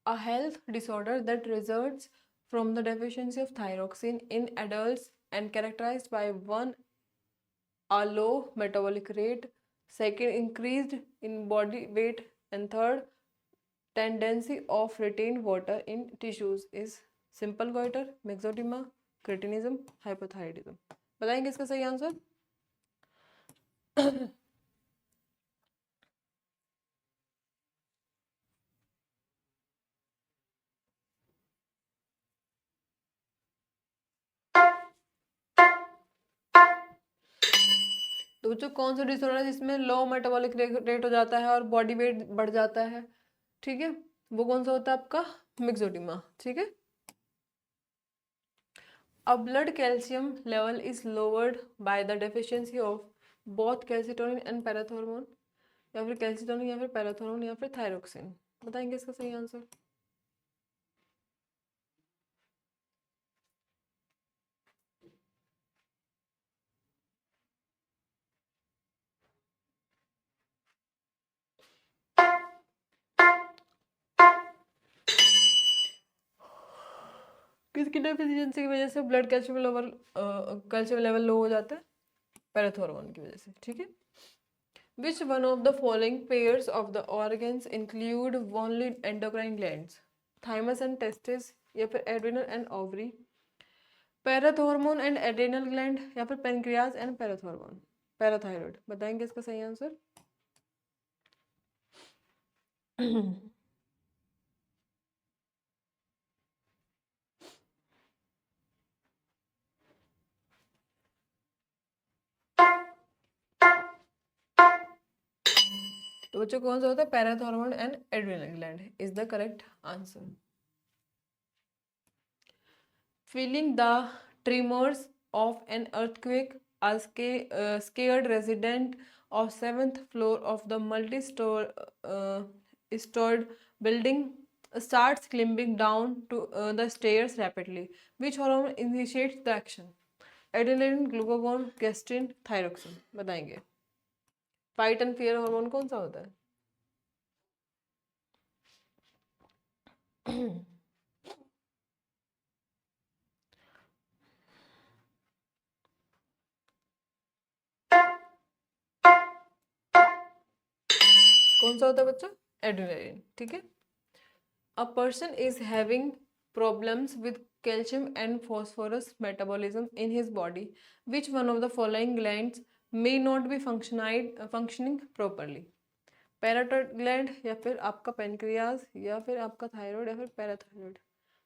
A health disorder that results from the deficiency of thyroxine in adults and characterized by one, a low metabolic rate, second, increased in body weight, and third, tendency of retain water in tissues is simple goiter, myxedema, cretinism, hypothyroidism। बताएंगे इसका सही answer. तो बच्चों कौन सा disorder है जिसमें लो metabolic rate हो जाता है और बॉडी वेट बढ़ जाता है, ठीक है, वो कौन सा होता है आपका? मिक्सोडिमा, ठीक है। A blood calcium level is lowered by the deficiency of both calcitonin and parathormone, या फिर कैल्सिटोनिन या फिर पैराथोर्मोन या फिर थायरोक्सिन। बताएंगे इसका सही आंसर। किसकी डेफिशिएंसी की वजह से ब्लड कैल्शियम लेवल लो हो जाता है? पैराथोर्मोन की वजह से, ठीक है। Which one of the following pairs of the organs include only endocrine glands? Thymus and testis या फिर adrenal and ovary, parathormone and adrenal gland या फिर पेनक्रियाज एंड पैराथोर्मोन पैराथायरॉयड। बताएंगे इसका सही आंसर। तो बच्चों कौन सा होता है? Parathormone and adrenal gland is the correct answer. Feeling the tremors of an earthquake, a scared resident of 7th floor of the multi-stored building starts climbing down to the stairs rapidly. Which hormone initiates the action? Adrenaline, glucagon, gastrin, thyroxine, बताएंगे। Fight and fear hormone कौन सा होता है? कौन सा होता है बच्चों? एड्रेनलिन, ठीक है। A person is having problems with calcium and phosphorus metabolism in his body. Which one of the following glands may not be functioning properly? Parathyroid gland, या फिर आपका पेनक्रियाज, या फिर आपका थायराइड, या फिर पैराथायराइड,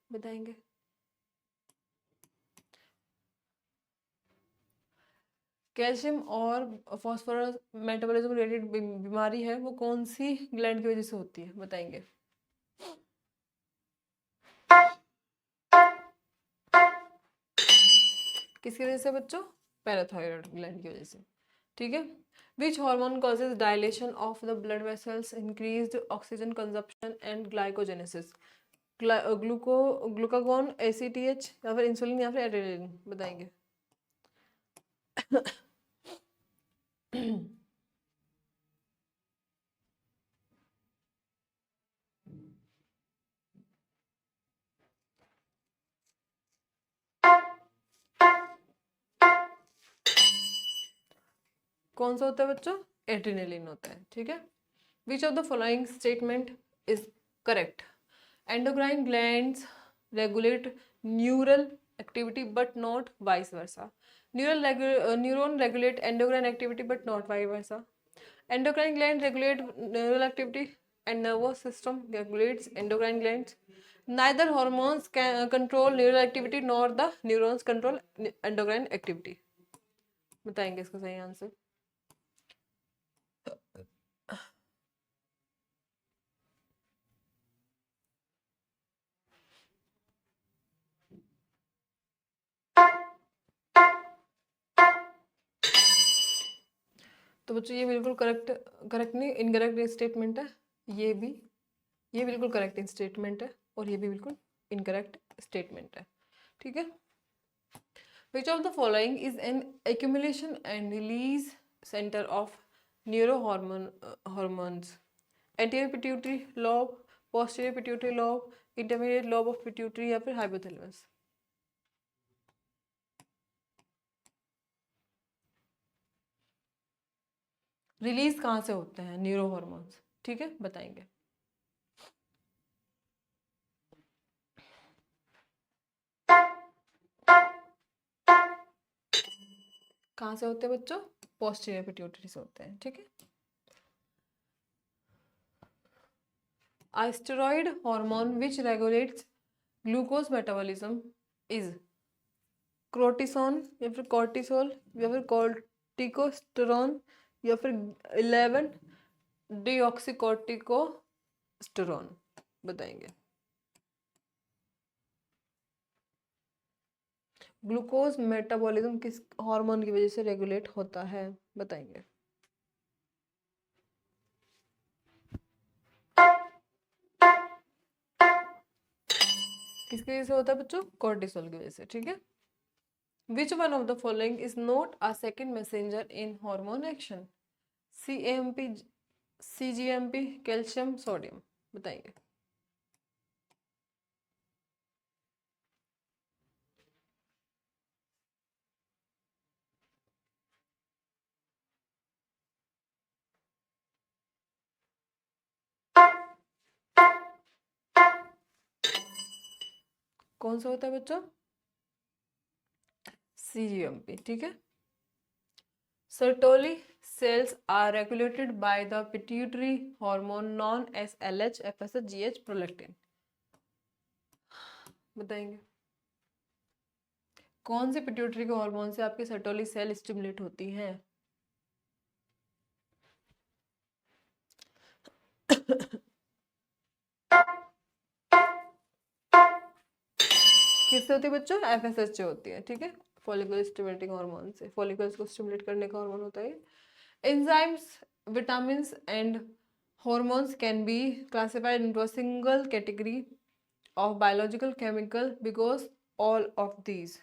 बताएंगे। कैल्शियम और फॉस्फोरस मेटाबॉलिज्म रिलेटेड बीमारी है वो कौन सी ग्लैंड की वजह से होती है, बताएंगे। किसकी वजह से बच्चों? पैराथायराइड ग्लैंड की वजह से, ठीक है। Which hormone causes dilation of the blood vessels, increased oxygen consumption and glycogenesis? Glucagon, ACTH, या फिर इंसुलिन, या फिर एड्रेनलिन, बताएंगे। कौन सा होता है बच्चों? एड्रेनलिन होता है, ठीक है। Which of the following statement is correct? Endocrine glands regulate neural activity but not vice versa. Neuron regulate endocrine activity but not vice versa. Endocrine gland regulate neural activity and nervous system regulates endocrine glands. Neither hormones can control neural activity nor the neurons control endocrine activity. बताएंगे इसका सही answer. तो बच्चों ये बिल्कुल correct नहीं, incorrect statement है। ये बिल्कुल करेक्ट स्टेटमेंट है, और ये भी बिल्कुल इनकरेक्ट स्टेटमेंट है, ठीक है। Which of the following is an accumulation and release center of hormones? Anterior pituitary lobe, posterior pituitary lobe, intermediate lobe of pituitary, या फिर hypothalamus? रिलीज कहाँ से होते हैं न्यूरो हॉर्मोन्स, ठीक है, बताएंगे। कहाँ से होते हैं बच्चों? पोस्टीरियर पिट्यूटरी से होते हैं, ठीक है। A steroid hormone which regulates glucose metabolism is cortisone, या फिर cortisol, या फिर corticosterone, या फिर 11 deoxycorticosterone, बताएंगे। ग्लूकोज मेटाबॉलिज्म किस हार्मोन की वजह से रेगुलेट होता है, बताएंगे। किसकी वजह से होता है बच्चों? कॉर्टिसोल की वजह से, ठीक है। Which one of the following is not a second messenger in hormone action? CAMP, CGMP, calcium, sodium, बताइए। कौन सा होता है बच्चों? CGMP, ठीक है। Sertoli cells are regulated by the pituitary hormone known as LH, FSH, GH, prolactin, बताएंगे। कौन से पिट्यूटरी के हार्मोन से आपकी सर्टोली सेल स्टिमुलेट होती हैं? किससे होती है बच्चों? FSH से होती है, ठीक है। फॉलिकल स्टिमुलेटिंग हार्मोन से, फॉलिकल्स को स्टिमुलेट करने का हार्मोन होता है। Enzymes, vitamins and Hormones can be classified into a single category of biological chemical because all of these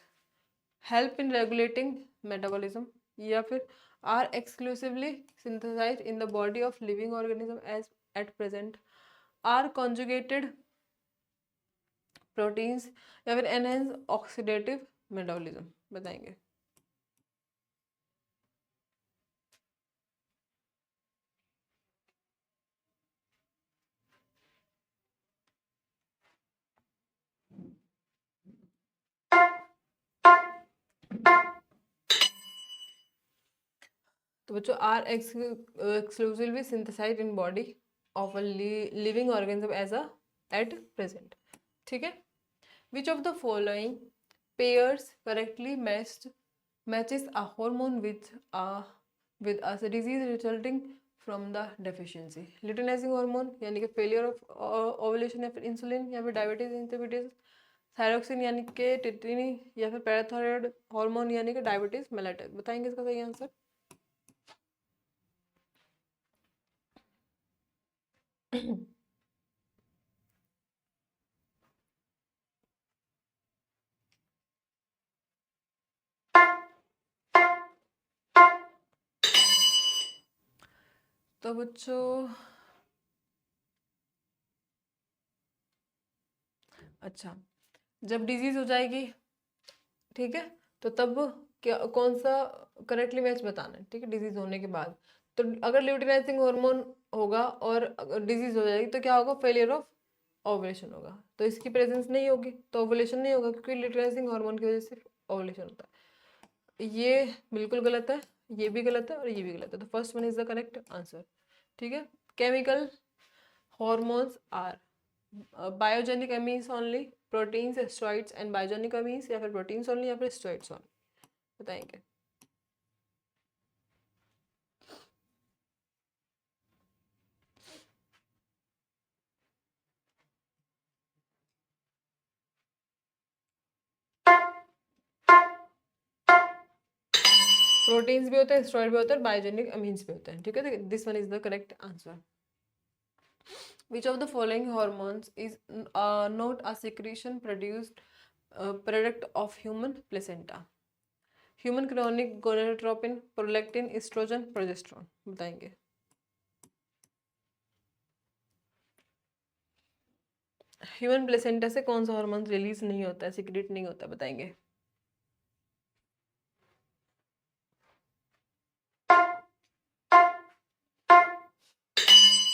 help in regulating metabolism या फिर are exclusively synthesized in the body of living organism as at present, are conjugated proteins या फिर enhance oxidative metabolism बताएंगे। तो बच्चों are exclusively synthesized in body of a living organism as a at present. ठीक है, which of the following pairs correctly matches a hormone with a disease resulting from the deficiency। Luteinizing hormone यानी कि failure of ovulation या फिर insulin या फिर diabetes इंसिपिडिस, thyroxine यानी कि टिटिनी या फिर पैराथायरॉयड हार्मोन यानी कि डायबिटीज मेलेटस। बताएंगे इसका सही आंसर। तो बच्चों अच्छा, जब डिजीज हो जाएगी, ठीक है, तो तब क्या कौन सा करेक्टली मैच बताना है। ठीक है, डिजीज होने के बाद तो अगर ल्यूटिनाइजिंग हार्मोन होगा और डिजीज हो जाएगी तो क्या होगा, फेलियर ऑफ ओवुलेशन होगा। तो इसकी प्रेजेंस नहीं होगी तो ओवुलेशन नहीं होगा, क्योंकि ल्यूटिनाइजिंग हार्मोन की वजह से ओवुलेशन होता है। ये बिल्कुल गलत है, ये भी गलत है और ये भी गलत है। तो first one is the correct answer. ठीक है, chemical hormones are biogenic amines only, proteins, steroids and biogenic amines या फिर प्रोटीन्स ओनली या फिर स्टेरॉइड्स ओनली। बताएंगे। प्रोटीन्स भी होते हैं, स्टेरॉइड भी होते हैं, बायोजेनिक अमीन्स भी होते हैं। ठीक है, this one is the correct answer. Which of the following hormones is not a secretion produced product of human placenta? Human chronic gonadotropin, prolactin, estrogen, progesterone. बताएंगे। ह्यूमन प्लेसेंटा से कौन सा हार्मोन रिलीज नहीं होता है, सीक्रेट नहीं होता, बताएंगे।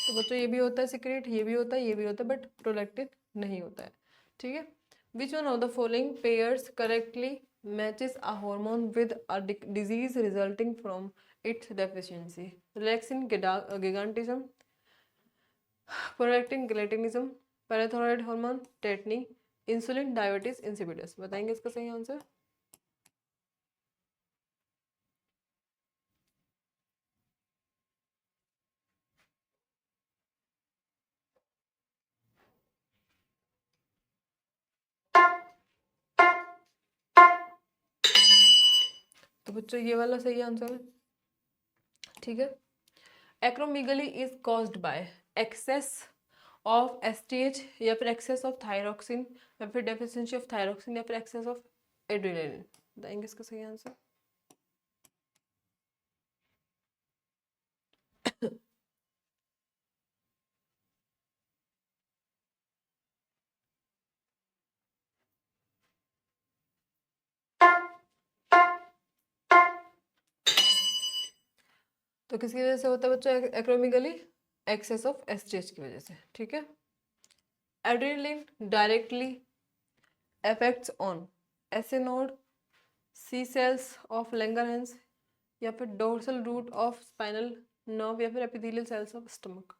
तो बच्चों ये भी होता है सीक्रेट, ये भी होता है, ये भी होता है, बट प्रोलैक्टिन नहीं होता है। ठीक है, which one of the following pairs correctly matches a hormone with a disease resulting from its deficiency? Relaxin gigantism, prolactin cretinism, parathyroid hormone tetany, insulin diabetes insipidus. बताएंगे इसका सही आंसर। तो बच्चों ये वाला सही आंसर है। ठीक है, acromegaly is caused by excess of STH या फिर एक्सेस ऑफ थायरोक्सिन या फिर डेफिशिएंसी ऑफ थायरोक्सिन या फिर एक्सेस ऑफ एड्रेनालिन। बताएंगे इसका सही आंसर। तो किसकी वजह से होता है बच्चों एक्रोमीगली? एक्सेस ऑफ एसटीएच की वजह से। ठीक है, adrenaline directly effects on S node, C cells of Langerhans या फिर dorsal root of spinal nerve या फिर एपिथेलियल सेल्स ऑफ स्टमक।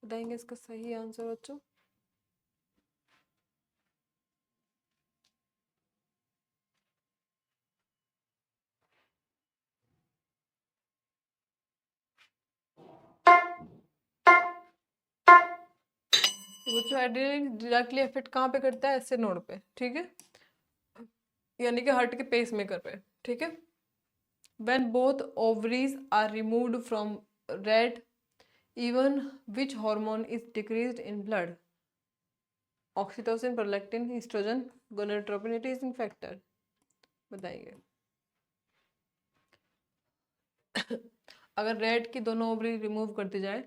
बताएंगे इसका सही आंसर बच्चों। बच्चों एड्रेनालिन डायरेक्टली इफेक्ट कहाँ पे करता है? एस नोड पे। ठीक है, यानी कि हार्ट के पेस मेकर पे। ठीक है, when both ovaries are removed from red even which hormone is decreased in blood? Oxytocin, prolactin, estrogen, gonadotropin factor. बताइए। अगर रेड की दोनों ओवरी रिमूव कर दी जाए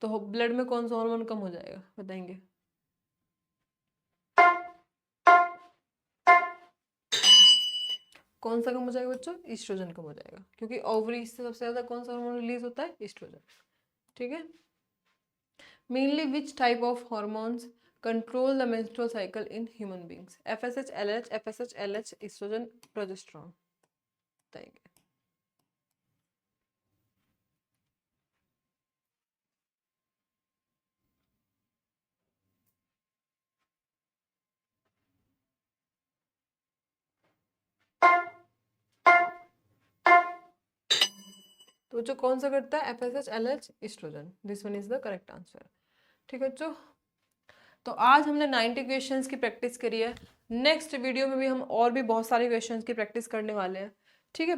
तो ब्लड में कौन सा हार्मोन कम हो जाएगा? बताएंगे। कौन सा कम हो जाएगा बच्चों? ईस्ट्रोजन कम हो जाएगा, क्योंकि ओवरी से सबसे ज्यादा कौन सा हार्मोन रिलीज होता है? ईस्ट्रोजन। ठीक है। Mainly which type of hormones control the menstrual cycle in human beings? FSH, LH, FSH, LH, estrogen, progesterone. बताएंगे। तो बच्चों कौन सा करता है? FSH, LH, estrogen. This one is the correct answer. ठीक है बच्चों, तो आज हमने 90 क्वेश्चंस की प्रैक्टिस करी है। नेक्स्ट वीडियो में भी हम और भी बहुत सारे क्वेश्चंस की प्रैक्टिस करने वाले हैं। ठीक है।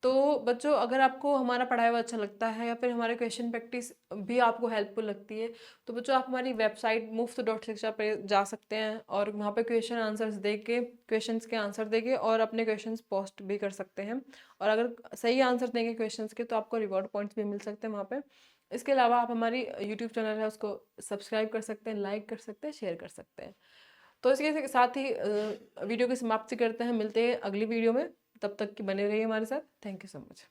तो बच्चों अगर आपको हमारा पढ़ाया हुआ अच्छा लगता है या फिर हमारे क्वेश्चन प्रैक्टिस भी आपको हेल्पफुल लगती है तो बच्चों आप हमारी वेबसाइट मुफ्त.शिक्षा पे जा सकते हैं और वहाँ पे क्वेश्चन आंसर्स दे के क्वेश्चंस के आंसर दे के और अपने क्वेश्चंस पोस्ट भी कर सकते हैं। और अगर सही आंसर देंगे क्वेश्चंस के तो आपको रिवॉर्ड पॉइंट्स भी मिल सकते हैं वहाँ पे। इसके अलावा आप हमारी यूट्यूब चैनल है उसको सब्सक्राइब कर सकते हैं, लाइक कर सकते हैं, शेयर कर सकते हैं। तो इसके साथ ही वीडियो की समाप्ति करते हैं। मिलते हैं अगली वीडियो में, तब तक कि बने रहिए हमारे साथ। Thank you so much.